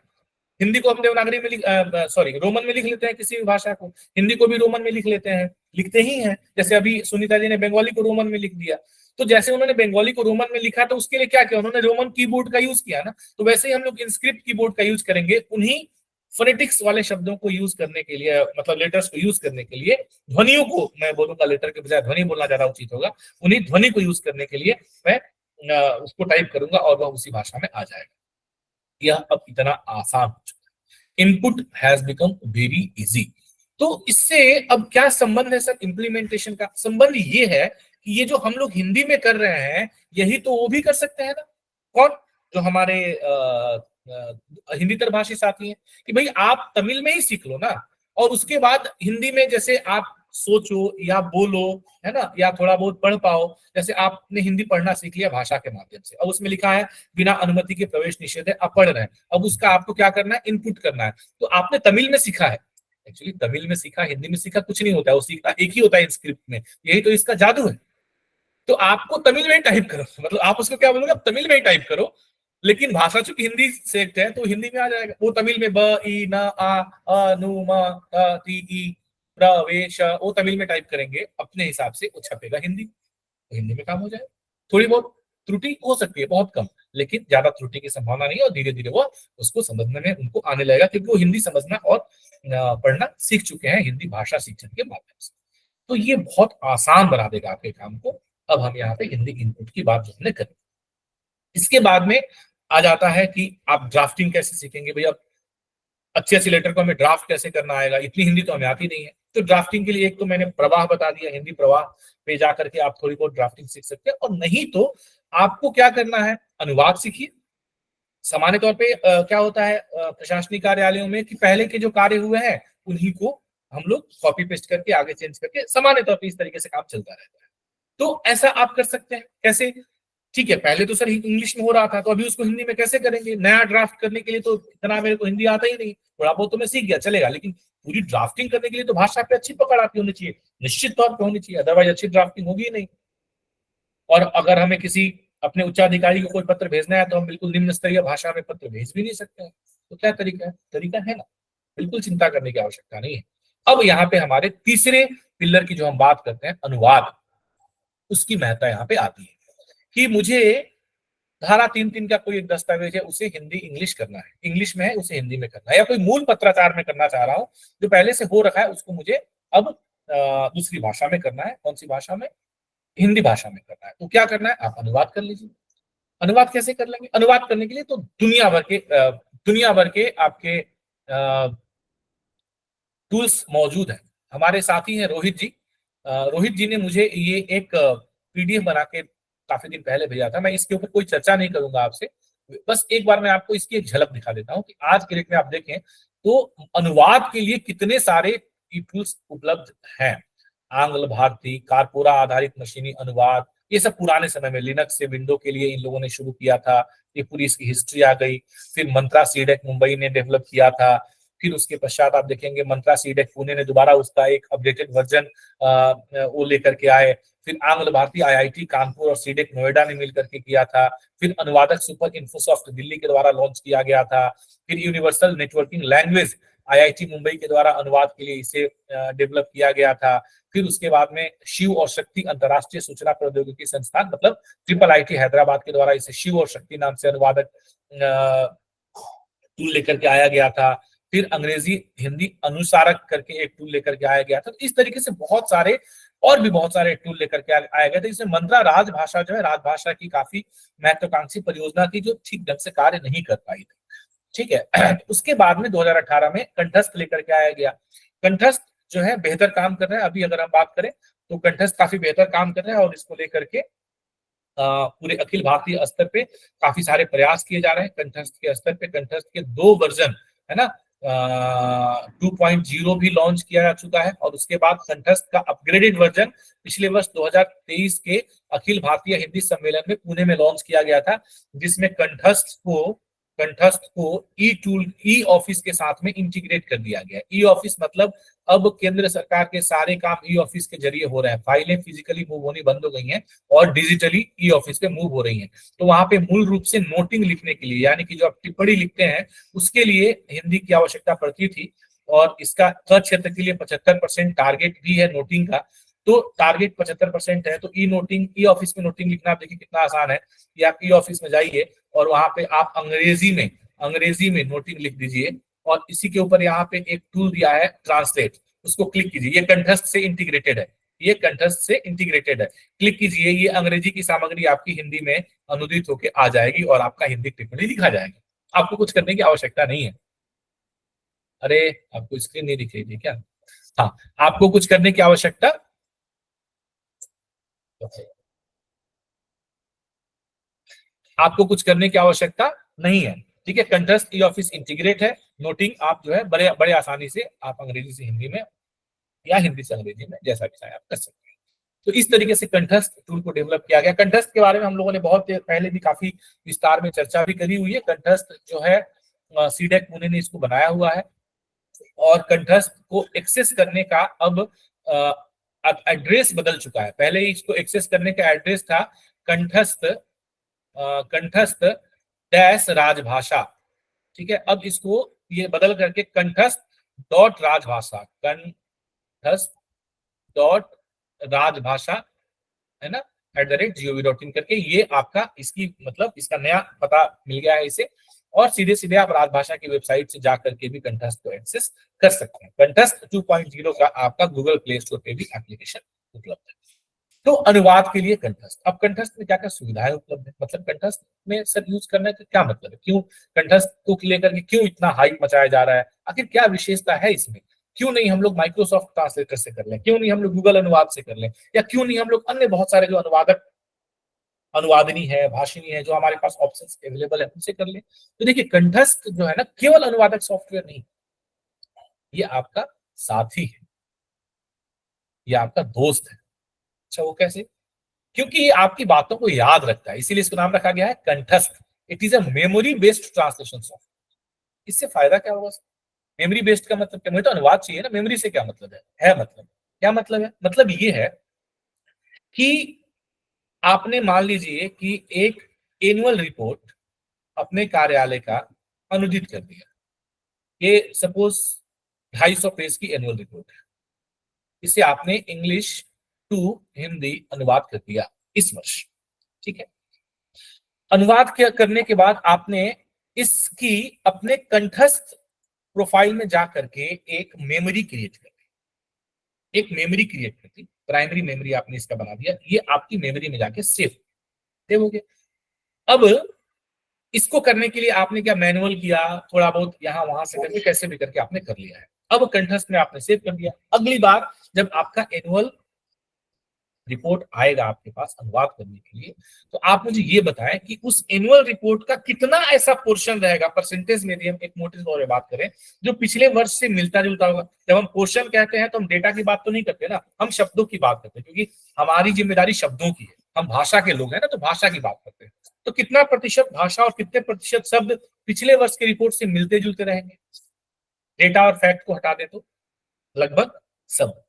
हिंदी को हम देवनागरी में सॉरी रोमन में लिख लेते हैं, किसी भी भाषा को हिंदी को भी रोमन में लिख लेते हैं, लिखते ही हैं। जैसे अभी सुनीता जी ने बंगाली को रोमन में लिख दिया, तो जैसे उन्होंने बंगाली को रोमन में लिखा तो उसके लिए क्या किया, उन्होंने रोमन कीबोर्ड का यूज किया ना। तो वैसे ही हम लोग इंस्क्रिप्ट कीबोर्ड का यूज करेंगे, उन्हीं फोनेटिक्स वाले शब्दों को यूज करने के लिए, मतलब लेटर्स को यूज करने के लिए, ध्वनियों को मैं बोलूंगा, लेटर के बजाय ध्वनि बोलना ज्यादा उचित होगा, उन्हीं ध्वनि को यूज करने के लिए मैं उसको टाइप करूंगा और वह उसी भाषा में आ जाएगा। यह अब इतना आसान हो चुका है, input has become very easy. तो इससे अब क्या संबंध है सर इम्प्लीमेंटेशन का? संबंध ये है कि ये जो हम लोग हिंदी में कर रहे हैं यही तो वो भी कर सकते हैं ना। कौन? जो हमारे हिंदी भाषी साथी हैं, कि भाई आप तमिल में ही सीख लो ना, और उसके बाद हिंदी में जैसे आप सोचो या बोलो, है ना, या थोड़ा बहुत पढ़ पाओ। जैसे आपने हिंदी पढ़ना सीख लिया भाषा के माध्यम से, अब उसमें लिखा है बिना अनुमति के प्रवेश निषेध है, आप पढ़ रहे हैं, अब उसका आपको क्या करना है, इनपुट करना है। तो आपने तमिल में सीखा है, एक्चुअली तमिल में सीखा, हिंदी में सीखा कुछ नहीं होता है, वो सीखना एक ही होता है स्क्रिप्ट में, यही तो इसका जादू है। तो आपको तमिल में ही टाइप करो, मतलब आप उसको क्या बोलोगे, आप तमिल में ही टाइप करो, लेकिन भाषा चूंकि हिंदी से है तो हिंदी में आ जाएगा। वो तमिल में ब ई न आ नु म ती ई प्रवेश, वो तमिल में टाइप करेंगे अपने हिसाब से, वो छपेगा हिंदी, तो हिंदी में काम हो जाएगा। थोड़ी बहुत त्रुटि हो सकती है, बहुत कम, लेकिन ज्यादा त्रुटि की संभावना नहीं है, और धीरे धीरे वो उसको समझने में उनको आने लगेगा, क्योंकि वो हिंदी समझना और पढ़ना सीख चुके हैं हिंदी भाषा शिक्षण के माध्यम से। तो ये बहुत आसान बना देगा आपके काम को। अब हम यहाँ पे हिंदी इनपुट की बात जो हमने करी, इसके बाद में आ जाता है कि आप ड्राफ्टिंग कैसे सीखेंगे। भैया अच्छे अच्छे लेटर को हमें ड्राफ्ट कैसे करना आएगा, इतनी हिंदी तो हमें आती नहीं है। तो ड्राफ्टिंग के लिए एक तो मैंने प्रवाह बता दिया, हिंदी प्रवाह पे जाकर के आप थोड़ी बहुत ड्राफ्टिंग सीख सकते हैं, और नहीं तो आपको क्या करना है, अनुवाद सीखिए। सामान्य तौर पे क्या होता है प्रशासनिक कार्यालयों में कि पहले के जो कार्य हुए हैं उन्हीं को हम लोग कॉपी पेस्ट करके आगे चेंज करके, सामान्य तौर पे इस तरीके से काम चलता रहता है। तो ऐसा आप कर सकते हैं। कैसे? ठीक है, पहले तो सर इंग्लिश में हो रहा था, तो अभी उसको हिंदी में कैसे करेंगे? नया ड्राफ्ट करने के लिए तो इतना मेरे को हिंदी आता ही नहीं, थोड़ा बहुत तो मैं सीख गया चलेगा, लेकिन पूरी ड्राफ्टिंग करने के लिए तो भाषा पे अच्छी पकड़ आती होनी चाहिए, निश्चित तौर पे होनी चाहिए, अदरवाइज अच्छी ड्राफ्टिंग होगी ही नहीं। और अगर हमें किसी अपने उच्चाधिकारी को कोई पत्र भेजना है तो हम बिल्कुल निम्न स्तरीय भाषा में पत्र भेज भी नहीं सकते हैं। तो क्या तरीका है? तरीका है ना, बिल्कुल चिंता करने की आवश्यकता नहीं है। अब यहाँ पे हमारे तीसरे पिलर की जो हम बात करते हैं, अनुवाद, उसकी महत्ता यहाँ पे आती है कि मुझे धारा 3(3) का कोई एक दस्तावेज है, उसे हिंदी इंग्लिश करना है, इंग्लिश में है उसे हिंदी में करना है, या कोई मूल पत्राचार में करना चाह रहा हूं जो पहले से हो रखा है, उसको मुझे अब दूसरी भाषा में करना है। कौन सी भाषा में? हिंदी भाषा में करना है। तो क्या करना है, आप अनुवाद कर लीजिए। अनुवाद कैसे कर लेंगे? अनुवाद करने के लिए तो दुनिया भर के आपके टूल्स मौजूद हैं। हमारे साथी हैं रोहित जी, रोहित जी ने मुझे ये एक पीडीएफ बना के काफी दिन पहले भेजा था। मैं इसके ऊपर कोई चर्चा नहीं करूंगा आपसे, बस एक बार मैं आपको इसकी एक झलक दिखा देता हूं कि आज के डेट में आप देखें तो अनुवाद के लिए कितने सारे टूल्स उपलब्ध हैं। आंग्ल भारती, कारपोरा आधारित मशीनी अनुवाद, ये सब पुराने समय में लिनक्स से विंडो के लिए इन लोगों ने शुरू किया था, ये पूरी इसकी हिस्ट्री आ गई। फिर मंत्रा सीडेक मुंबई ने डेवलप किया था, फिर उसके पश्चात आप देखेंगे मंत्रा सीडेक पुणे ने दोबारा उसका एक अपडेटेड वर्जन वो लेकर के आए। फिर आंग्ल भारती आईआईटी कानपुर और सीडेक नोएडा ने मिलकर के किया था। फिर अनुवादक सुपर इन्फोसॉफ्ट दिल्ली के द्वारा लॉन्च किया गया था। फिर universal networking language IIT Mumbai के द्वारा अनुवाद के लिए इसे डेवलप किया गया था। फिर उसके बाद में शिव और शक्ति अंतरराष्ट्रीय सूचना प्रौद्योगिकी संस्थान, मतलब IIIT हैदराबाद के द्वारा इसे शिव और शक्ति नाम से अनुवादक टूल लेकर के आया गया था। फिर अंग्रेजी हिंदी अनुसारक करके एक टूल लेकर के आया गया था। इस तरीके से बहुत सारे और भी बहुत सारे टूल लेकर के आया गया था। इसमें मंत्रा राजभाषा जो है, राजभाषा की काफी महत्वाकांक्षी परियोजना थी जो ठीक ढंग से कार्य नहीं कर पाई थी। ठीक है, उसके बाद में 2018 में कंठस्थ लेकर के आया गया। कंठस्थ जो है बेहतर काम कर रहे हैं। अभी अगर हम बात करें तो कंठस्थ काफी बेहतर काम कर रहे हैं, और इसको लेकर के पूरे अखिल भारतीय स्तर पे काफी सारे प्रयास किए जा रहे हैं। कंठस्थ के स्तर पे कंठस्थ के 2 वर्जन है ना, 2.0 भी लॉन्च किया जा चुका है, और उसके बाद कंठस्थ का अपग्रेडेड वर्जन पिछले वर्ष 2023 के अखिल भारतीय हिंदी सम्मेलन में पुणे में लॉन्च किया गया था, जिसमें कंठस्थ को ई ऑफिस के साथ में इंटीग्रेट कर दिया गया। ई ऑफिस मतलब अब केंद्र सरकार के सारे काम ई ऑफिस के जरिए हो रहे हैं। फाइलें फिजिकली मूव होनी बंद हो गई हैं और डिजिटली ई ऑफिस पे मूव हो रही हैं। तो वहां पे मूल रूप से नोटिंग लिखने के लिए, यानी कि जो आप टिप्पणी लिखते हैं उसके लिए हिंदी की आवश्यकता पड़ती थी, और इसका क्षेत्र के लिए 75% टारगेट भी है नोटिंग का। तो टारगेट 75% है। तो ई ऑफिस में नोटिंग लिखना देखिए कितना आसान है कि आप ई ऑफिस में जाइए और वहां पे आप अंग्रेजी में नोटिंग लिख दीजिए और इसी के ऊपर यहाँ पे एक टूल दिया है ट्रांसलेट, उसको क्लिक कीजिए। ये कंठस्थ से इंटीग्रेटेड है, ये कंठस्थ से इंटीग्रेटेड है। क्लिक कीजिए, ये अंग्रेजी की सामग्री आपकी हिंदी में अनुदित होकर आ जाएगी और आपका हिंदी टिप्पणी लिखा जाएगा। आपको कुछ करने की आवश्यकता नहीं है। अरे आपको स्क्रीन नहीं दिख रही थी क्या? हाँ, आपको कुछ करने की आवश्यकता नहीं है। ठीक है, कंठस्थ ई ऑफिस इंटीग्रेट है। नोटिंग आप जो है बड़े बड़े आसानी से आप अंग्रेजी से हिंदी में या हिंदी से अंग्रेजी में जैसा भी चाहे आप कर सकते हैं। तो इस तरीके से कंठस्थ टूल को डेवलप किया गया। कंठस्थ के बारे में हम लोगों ने बहुत पहले भी काफी विस्तार में चर्चा भी करी हुई है। कंठस्थ जो है सीडेक पुणे ने इसको बनाया हुआ है और कंठस्थ को एक्सेस करने का अब एड्रेस बदल चुका है। पहले इसको एक्सेस करने का एड्रेस था कंठस्थ डैश राजभाषा। ठीक है, अब इसको ये बदल करके कंठस्थ डॉट राजभाषा, कंठस्थ डॉट राजभाषा है ना @gov.in करके ये आपका इसकी मतलब इसका नया पता मिल गया है इसे। और सीधे सीधे आप राजभाषा की वेबसाइट से जाकर के भी कंठस्थ को एक्सेस कर सकते हैं। कंठस्थ 2.0 का आपका गूगल प्ले स्टोर पे भी एप्लीकेशन उपलब्ध है। तो अनुवाद के लिए कंठस्थ, अब कंठस्थ में क्या क्या सुविधाएं उपलब्ध है, मतलब कंठस्थ में सर यूज करने का क्या मतलब है, क्यों कंठस्थ को लेकर के क्यों इतना हाइप मचाया जा रहा है, आखिर क्या विशेषता है इसमें, क्यों नहीं हम लोग माइक्रोसॉफ्ट ट्रांसलेटर से कर लें, क्यों नहीं हम लोग गूगल अनुवाद से कर लें, या क्यों नहीं हम लोग अन्य बहुत सारे जो अनुवादनी है, भाषिणी है, जो हमारे पास ऑप्शंस अवेलेबल है उनसे कर लें। तो देखिए कंठस्थ जो है ना केवल अनुवादक सॉफ्टवेयर नहीं, ये आपका साथी है, ये आपका दोस्त है। अच्छा वो कैसे? क्योंकि ये आपकी बातों को याद रखता है, इसीलिए इसका नाम रखा गया है कंठस्थ। It is a memory based translation software. इससे फायदा क्या होगा? मेमोरी बेस्ड का मतलब क्या, मुझे तो अनुवाद चाहिए ना, मेमोरी से क्या मतलब है मतलब क्या मतलब है? मतलब ये है कि आपने मान लीजिए कि एक एनुअल रिपोर्ट अपने कार्यालय का अनुदित कर दिया, ये सपोज 250 पेज की एनुअल रिपोर्ट है, इसे आपने इंग्लिश टू हिंदी अनुवाद कर दिया इस वर्ष। ठीक है, अनुवाद करने के बाद आपने इसकी अपने कंठस्थ प्रोफाइल में जा करके एक मेमोरी क्रिएट कर दी, एक मेमोरी क्रिएट कर दी, प्राइमरी मेमोरी आपने इसका बना दिया, ये आपकी मेमोरी में जाके सेव हो गया। अब इसको करने के लिए आपने क्या मैनुअल किया, थोड़ा बहुत यहां वहां से करके कैसे भी करके आपने कर लिया है। अब कंठस्थ में आपने सेव कर दिया। अगली बार जब आपका एनुअल रिपोर्ट आएगा आपके पास अनुवाद करने के लिए, तो आप मुझे ये बताएं कि उस एनुअल रिपोर्ट का कितना ऐसा पोर्शन रहेगा, परसेंटेज में हम एक मोटे तौर पर बात करें, जो पिछले वर्ष से मिलता जुलता होगा। जब हम पोर्शन कहते हैं तो हम डेटा की बात तो नहीं करते ना, हम शब्दों की बात करते हैं, क्योंकि हमारी जिम्मेदारी शब्दों की है, हम भाषा के लोग हैं ना, तो भाषा की बात करते हैं। तो कितना प्रतिशत भाषा और कितने प्रतिशत शब्द पिछले वर्ष की रिपोर्ट से मिलते जुलते रहेंगे? डेटा और फैक्ट को हटा दे तो लगभग सब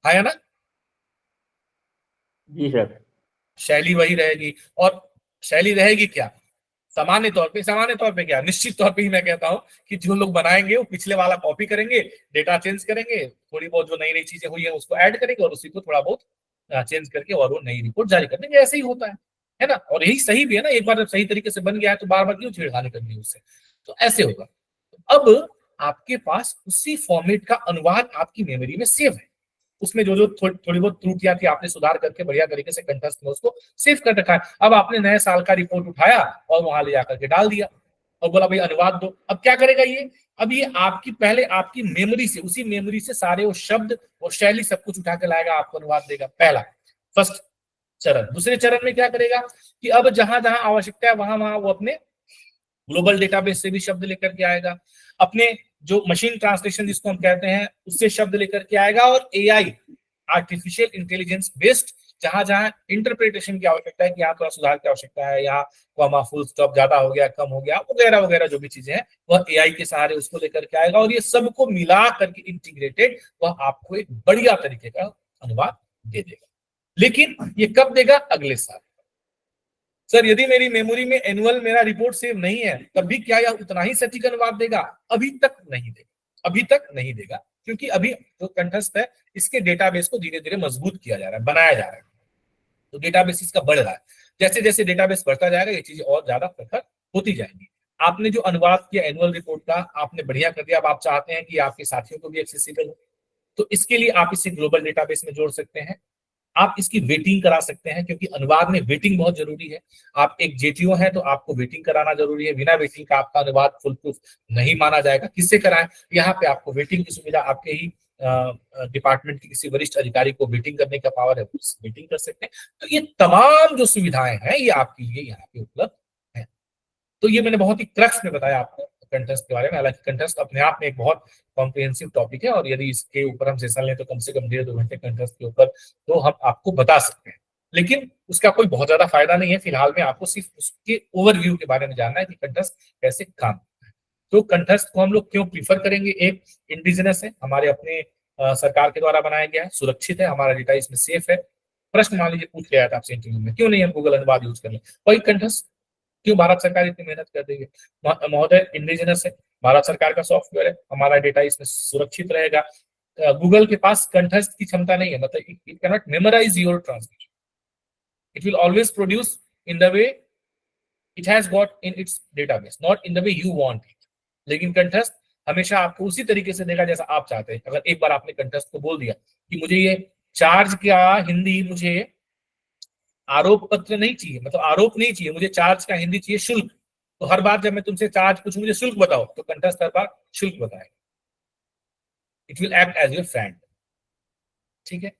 आया ना। जी सर। शैली वही रहेगी, और शैली रहेगी क्या, सामान्य तौर पे क्या, निश्चित तौर पे ही मैं कहता हूं कि जो लोग बनाएंगे वो पिछले वाला कॉपी करेंगे, डेटा चेंज करेंगे, थोड़ी बहुत जो नई नई चीजें हुई है उसको ऐड करेंगे और उसी को थोड़ा बहुत चेंज करके और वो नई रिपोर्ट जारी कर देंगे। ऐसे ही होता है ना, और यही सही भी है ना, एक बार जब सही तरीके से बन गया है तो बार बार क्यों छेड़खानी करनी उससे, तो ऐसे होगा। अब आपके पास उसी फॉर्मेट का अनुवाद आपकी मेमोरी में सेव है, उसमें जो जो थोड़ी बहुत त्रुटियां थी आपने सुधार करके बढ़िया तरीके से कंठस्थ में उसको सेव कर रखा है। अब आपने नए साल का रिपोर्ट उठाया और वहां ले जाकर के डाल दिया और बोला भाई अनुवाद दो। अब क्या करेगा ये, अब ये आपकी पहले आपकी मेमोरी से, उसी मेमोरी से सारे वो शब्द और शैली सब कुछ उठा के लाएगा, आपको अनुवाद देगा, पहला फर्स्ट चरण। दूसरे चरण में क्या करेगा कि अब जहां जहां आवश्यकता है वहां वहां वो अपने ग्लोबल डेटाबेस से भी शब्द लेकर के आएगा, अपने जो मशीन ट्रांसलेशन जिसको हम कहते हैं उससे शब्द लेकर के आएगा, और एआई आर्टिफिशियल इंटेलिजेंस बेस्ड जहां जहां इंटरप्रिटेशन की आवश्यकता है कि यहाँ थोड़ा सुधार की आवश्यकता है, यहाँ कॉमा फुल स्टॉप ज्यादा हो गया कम हो गया वगैरह वगैरह जो भी चीजें हैं वह एआई के सहारे उसको लेकर के आएगा, और ये सबको मिला करके इंटीग्रेटेड वह आपको एक बढ़िया तरीके का अनुवाद दे देगा। लेकिन ये कब देगा? अगले साल। सर यदि मेरी मेमोरी में एनुअल मेरा रिपोर्ट सेव नहीं है तब भी क्या यह उतना ही सटीक अनुवाद देगा? अभी तक नहीं देगा, अभी तक नहीं देगा। क्योंकि अभी जो कंठस्थ है इसके डेटाबेस को धीरे धीरे मजबूत किया जा रहा है, बनाया जा रहा है, तो डेटाबेस इसका बढ़ रहा है। जैसे जैसे डेटाबेस बढ़ता जाएगा ये चीजें और ज्यादा प्रखर होती जाएंगी। आपने जो अनुवाद किया एनुअल रिपोर्ट का, आपने बढ़िया कर दिया। अब आप चाहते हैं कि आपके साथियों को भी एक्सेसिबल हो, तो इसके लिए आप इसे ग्लोबल डेटाबेस में जोड़ सकते हैं। आप इसकी वेटिंग करा सकते हैं, क्योंकि अनुवाद में वेटिंग बहुत जरूरी है। आप एक जेटीओ हैं तो आपको वेटिंग कराना जरूरी है। बिना वेटिंग का आपका अनुवाद फुल प्रूफ नहीं माना जाएगा। किससे कराएं? यहाँ पे आपको वेटिंग की सुविधा, आपके ही डिपार्टमेंट के किसी वरिष्ठ अधिकारी को वेटिंग करने का पावर है, वेटिंग कर सकते हैं। तो ये तमाम जो सुविधाएं हैं ये आपके लिए यहाँ पे उपलब्ध है। तो ये मैंने बहुत ही क्रक्स में बताया आपको कंठस्थ के बारे में। हालांकि कंठस्थ अपने आप में एक बहुत कॉम्प्रिहेंसिव टॉपिक है, और यदि इसके ऊपर हम सेशन लें तो कम से कम 1.5-2 घंटे कंठस्थ के ऊपर तो हम आपको बता सकते हैं, लेकिन उसका कोई बहुत ज्यादा फायदा नहीं है। फिलहाल में आपको सिर्फ उसके ओवरव्यू के बारे में जानना है कि कंठस्थ कैसे काम करता है। तो कंठस्थ को हम लोग क्यों प्रीफर करेंगे? एक, इंडिजिनस है, हमारे अपने सरकार के द्वारा बनाया गया है, सुरक्षित है, हमारा डेटा इसमें सेफ है। प्रश्न मान लीजिए पूछ लिया था आपसे इंटरव्यू में, क्यों नहीं हम गूगल अनुवाद यूज कर लें? वही कंठस्थ, क्यों भारत सरकार इतनी मेहनत कर रही है? महोदय, इंडिजिनस है, भारत सरकार का सॉफ्टवेयर है, हमारा डेटा इसमें सुरक्षित रहेगा। गूगल के पास कंठस्थ की क्षमता नहीं है, मतलब it can not memorize your translation, it will always produce in the way it has got in its database, not in the way you want it. लेकिन कंठस्थ हमेशा आपको उसी तरीके से देगा जैसा आप चाहते हैं। अगर एक बार आपने कंठस्थ को बोल दिया कि मुझे ये चार्ज का हिंदी, मुझे आरोप पत्र नहीं चाहिए, मतलब आरोप नहीं चाहिए, मुझे चार्ज का हिंदी चाहिए शुल्क, तो हर बार जब मैं तुमसे चार्ज पूछूं मुझे शुल्क बताओ, तो कंठस्थ हर बार शुल्क बताएगा। It will act as your friend. ठीक है,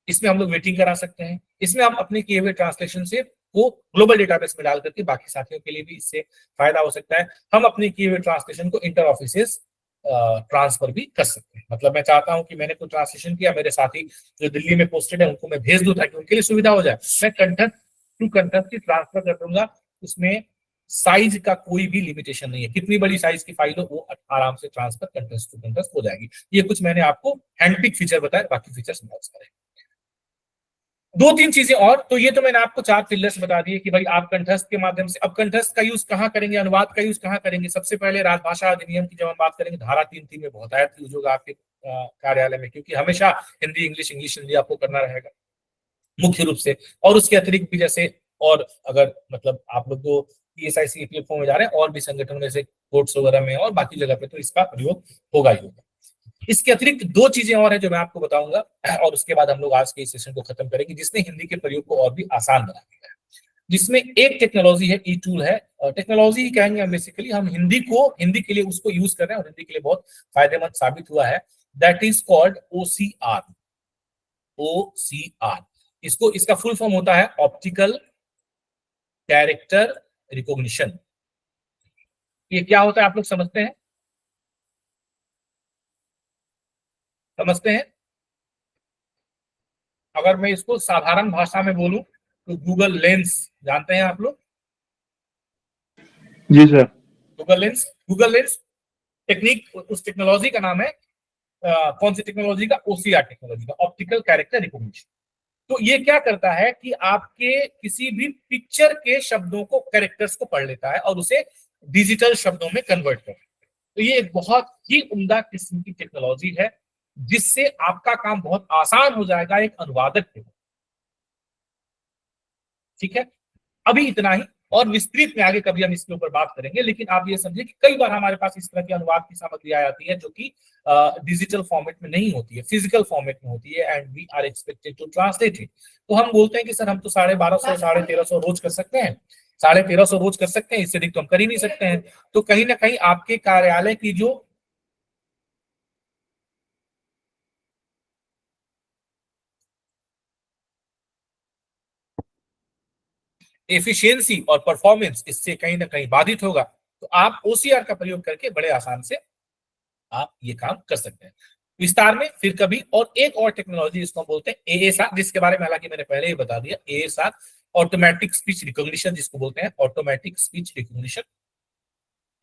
इसमें हम लोग वेटिंग करा सकते हैं। इसमें हम अपने किए हुए ट्रांसलेशन से वो ग्लोबल डेटाबेस में डाल करके बाकी साथियों के लिए भी इससे फायदा हो सकता है। हम अपने किए हुए ट्रांसलेशन को इंटर ऑफिसेस ट्रांसफर भी कर सकते हैं। मतलब मैं चाहता हूं कि मैंने कोई ट्रांसलेशन किया, मेरे साथी जो दिल्ली में पोस्टेड है उनको मैं भेज दूं ताकि उनके लिए सुविधा हो जाए, मैं कंठस्थ टू कंठस्थ की ट्रांसफर कर दूंगा। उसमें साइज का कोई भी लिमिटेशन नहीं है, कितनी बड़ी साइज की फाइल हो वो आराम से ट्रांसफर कंठस्थ टू कंठस्थ हो जाएगी। ये कुछ मैंने आपको हैंडपिक फीचर बताया, बाकी फीचर्स बहुत सारे। 2-3 चीजें और, तो ये तो मैंने आपको 4 पिलर्स बता दिए कि भाई आप कंठस्थ के माध्यम से। अब कंठस्थ का यूज कहाँ करेंगे, अनुवाद का यूज कहाँ करेंगे? सबसे पहले राजभाषा अधिनियम की जब हम बात करेंगे, धारा 3(3) में बहुत आयत यूज होगा आपके कार्यालय में, क्योंकि हमेशा हिंदी इंग्लिश इंग्लिश हिंदी आपको करना रहेगा मुख्य रूप से। और उसके अतिरिक्त भी जैसे, और अगर मतलब आप लोग को ESIC EPFO में जा रहे हैं और भी संगठन में से कोर्ट्स वगैरह में और बाकी जगह पे, तो इसका प्रयोग होगा ही होगा। इसके अतिरिक्त 2 चीजें और हैं जो मैं आपको बताऊंगा, और उसके बाद हम लोग आज के इस सेशन को खत्म करेंगे, जिसने हिंदी के प्रयोग को और भी आसान बना दिया है। जिसमें एक टेक्नोलॉजी है, ई टूल है, टेक्नोलॉजी कहेंगे हम बेसिकली, हम हिंदी के लिए उसको यूज कर रहे हैं और हिंदी के लिए बहुत फायदेमंद साबित हुआ है। That is called OCR। OCR, इसका फुल फॉर्म होता है ऑप्टिकल कैरेक्टर रिकॉग्निशन। ये क्या होता है आप लोग समझते हैं? समझते हैं? अगर मैं इसको साधारण भाषा में बोलूं तो गूगल लेंस, जानते हैं आप लोग? जी सर। गूगल लेंस टेक्निक, उस टेक्नोलॉजी का नाम है कौन सी टेक्नोलॉजी का? OCR टेक्नोलॉजी का, ऑप्टिकल कैरेक्टर रिकॉग्निशन। तो ये क्या करता है कि आपके किसी भी पिक्चर के शब्दों को, कैरेक्टर्स को पढ़ लेता है और उसे डिजिटल शब्दों में कन्वर्ट करता है। तो ये एक बहुत ही उम्दा किस्म की टेक्नोलॉजी है, जिससे आपका काम बहुत आसान हो जाएगा एक अनुवादक के। ठीक है, अभी इतना ही, और विस्तृत में आगे कभी हम इसके ऊपर बात करेंगे। लेकिन आप ये समझिए कि कई बार हमारे पास इस तरह की अनुवाद की सामग्री आ जाती है जो कि डिजिटल फॉर्मेट में नहीं होती है, फिजिकल फॉर्मेट में होती है, and we are expected to translate it. तो हम बोलते हैं कि सर हम तो 1250 1350 रोज कर सकते हैं, 1350 रोज कर सकते हैं, इससे अधिक तो हम कर ही नहीं सकते हैं। तो कहीं ना कहीं आपके कार्यालय की जो एफिशिएंसी और परफॉर्मेंस, इससे कहीं ना कहीं बाधित होगा। तो आप OCR का प्रयोग करके बड़े आसान से आप ये काम कर सकते हैं। विस्तार में फिर कभी। और एक और टेक्नोलॉजी जिसको हम बोलते हैं ASR, जिसके बारे में हालांकि मैंने पहले ही बता दिया, ASR ऑटोमेटिक स्पीच रिकॉग्निशन, जिसको बोलते हैं ऑटोमेटिक स्पीच रिकॉग्निशन,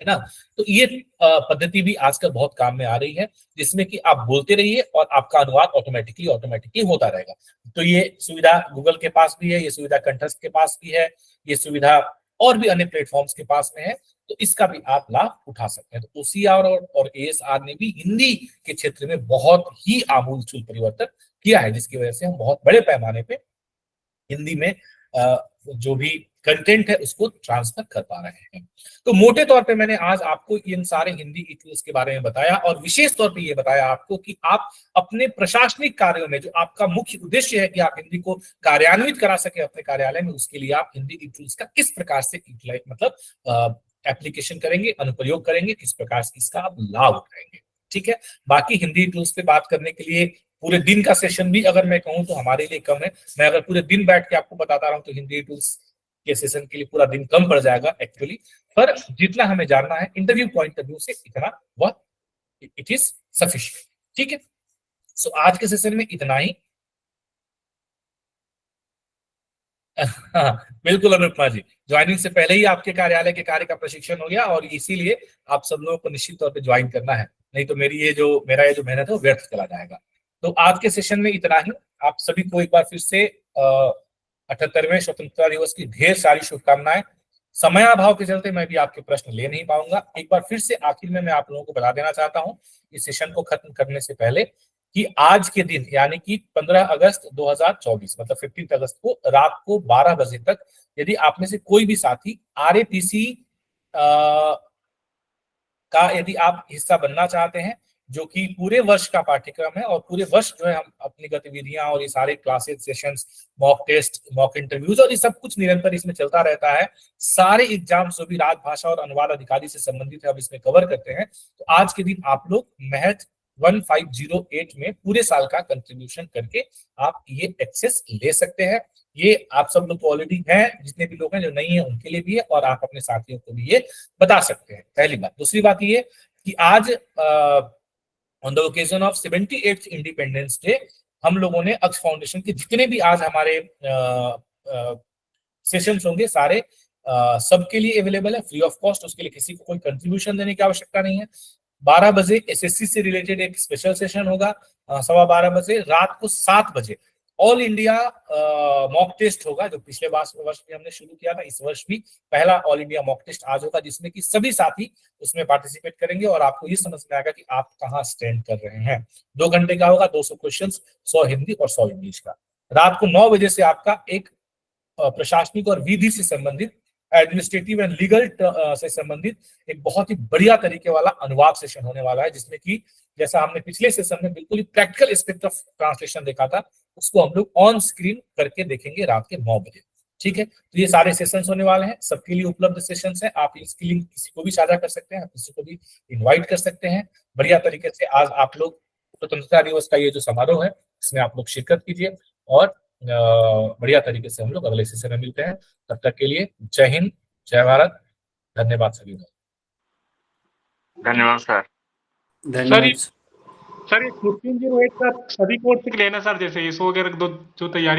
है ना। तो ये पद्धति भी आजकल बहुत काम में आ रही है, जिसमें कि आप बोलते रहिए और आपका अनुवाद ऑटोमेटिकली होता रहेगा। तो ये सुविधा गूगल के पास भी है, ये सुविधा कंठस्थ के पास भी है, ये सुविधा और भी अन्य प्लेटफॉर्म्स के पास में है। तो इसका भी आप लाभ उठा सकते हैं। तो OCR और ASR ने भी हिंदी के क्षेत्र में बहुत ही आमूलचूल परिवर्तन किया है, जिसकी वजह से हम बहुत बड़े पैमाने पे हिंदी में जो भी कंटेंट है उसको ट्रांसफर कर पा रहे हैं। तो मोटे तौर पे मैंने आज आपको इन सारे हिंदी ई-टूल्स के बारे में बताया, और विशेष तौर पे ये बताया आपको कि आप अपने प्रशासनिक कार्यों में जो आपका मुख्य उद्देश्य है कि आप हिंदी को कार्यान्वित करा सके अपने कार्यालय में, उसके लिए आप हिंदी ई-टूल्स का किस प्रकार से एप्लीकेशन करेंगे, अनुप्रयोग करेंगे, किस प्रकार से इसका आप लाभ उठाएंगे। ठीक है, बाकी हिंदी टूल्स पे बात करने के लिए पूरे दिन का सेशन भी अगर मैं कहूँ तो हमारे लिए कम है। मैं अगर पूरे दिन बैठ के आपको बताता रहा हूँ तो हिंदी टूल्स के सेशन के लिए पूरा दिन कम पड़ जाएगा एक्चुअली, पर जितना हमें जानना है इंटरव्यू पॉइंट ऑफ व्यू से इतना वह इट इज सफिशिएंट। ठीक है, सो आज के सेशन में इतना ही। हाँ, बिल्कुल अनुपमा जी, ज्वाइनिंग से पहले ही आपके कार्यालय के कार्य का प्रशिक्षण हो गया, और इसीलिए आप सब लोगों को निश्चित तौर पे ज्वाइन करना है, नहीं तो मेरा ये जो मेहनत है वो व्यर्थ चला जाएगा। तो आज के सेशन में इतना ही। आप सभी को एक बार फिर से 78वें स्वतंत्रता दिवस की ढेर सारी शुभकामनाएं। समयाभाव के चलते मैं भी आपके प्रश्न ले नहीं पाऊंगा। एक बार फिर से आखिर में मैं आप लोगों को बता देना चाहता हूं इस सेशन को खत्म करने से पहले कि आज के दिन यानी कि 15 अगस्त 2024 मतलब 15 अगस्त को रात को 12 बजे तक यदि आप में से कोई भी साथी RAPC का यदि आप हिस्सा बनना चाहते हैं, जो कि पूरे वर्ष का पाठ्यक्रम है, और पूरे वर्ष जो है हम अपनी गतिविधियां और ये सारे classes, sessions, mock test, mock interviews और ये सब कुछ निरंतर इसमें चलता रहता है। सारे एग्जाम्स जो भी राजभाषा और अनुवाद अधिकारी से संबंधित है अब इसमें कवर करते हैं। तो आज के दिन आप लोग महज 1508 में पूरे साल का कंट्रीब्यूशन करके आप ये एक्सेस ले सकते हैं। ये आप सब लोग ऑलरेडी हैं, जितने भी लोग हैं, जो नहीं है उनके लिए भी है, और आप अपने साथियों को भी ये बता सकते हैं। पहली बात। दूसरी बात ये कि आज on the occasion of 78th independence day हम लोगों ने अक्ष फाउंडेशन के जितने भी आज हमारे सेशंस होंगे सारे सबके लिए अवेलेबल है, फ्री ऑफ कॉस्ट। उसके लिए किसी को कोई कंट्रीब्यूशन देने की आवश्यकता नहीं है। 12 बजे SSC से रिलेटेड एक स्पेशल सेशन होगा, 12:15 बजे। रात को 7 बजे ऑल इंडिया मॉक टेस्ट होगा, जो पिछले वर्ष भी हमने शुरू किया था, इस वर्ष भी पहला ऑल इंडिया मॉक टेस्ट आज होगा, जिसमें कि सभी साथी उसमें पार्टिसिपेट करेंगे और आपको ये समझ में आएगा कि आप कहाँ स्टैंड कर रहे हैं। 2 घंटे का होगा, 200 क्वेश्चंस, 100 हिंदी और 100 इंग्लिश का। रात को 9 बजे से आपका एक प्रशासनिक और विधि से संबंधित, एडमिनिस्ट्रेटिव एंड लीगल से संबंधित एक बहुत ही बढ़िया तरीके वाला अनुवाद सेशन होने वाला है, जिसमें कि जैसा हमने पिछले सेशन में बिल्कुल ही प्रैक्टिकल एस्पेक्ट ऑफ ट्रांसलेशन देखा था, उसको हम लोग ऑन स्क्रीन करके देखेंगे रात के 9 बजे। ठीक है, तो ये सारे सेशंस होने वाले हैं, सबके लिए उपलब्ध सेशंस हैं। आप इसकी लिंक किसी को भी साझा कर सकते हैं, किसी को भी इन्वाइट कर सकते हैं। बढ़िया तरीके से आज आप लोग स्वतंत्रता दिवस का ये जो समारोह है इसमें आप लोग शिरकत कीजिए, और बढ़िया तरीके से हम लोग अगले सेशन में मिलते हैं। तब तक के लिए जय हिंद, जय भारत, धन्यवाद सभी को। धन्यवाद सर। धन्यवाद सर ये 1508 का सभी कोर्स के लेना सर, जैसे ISO वगैरह जो तैयारी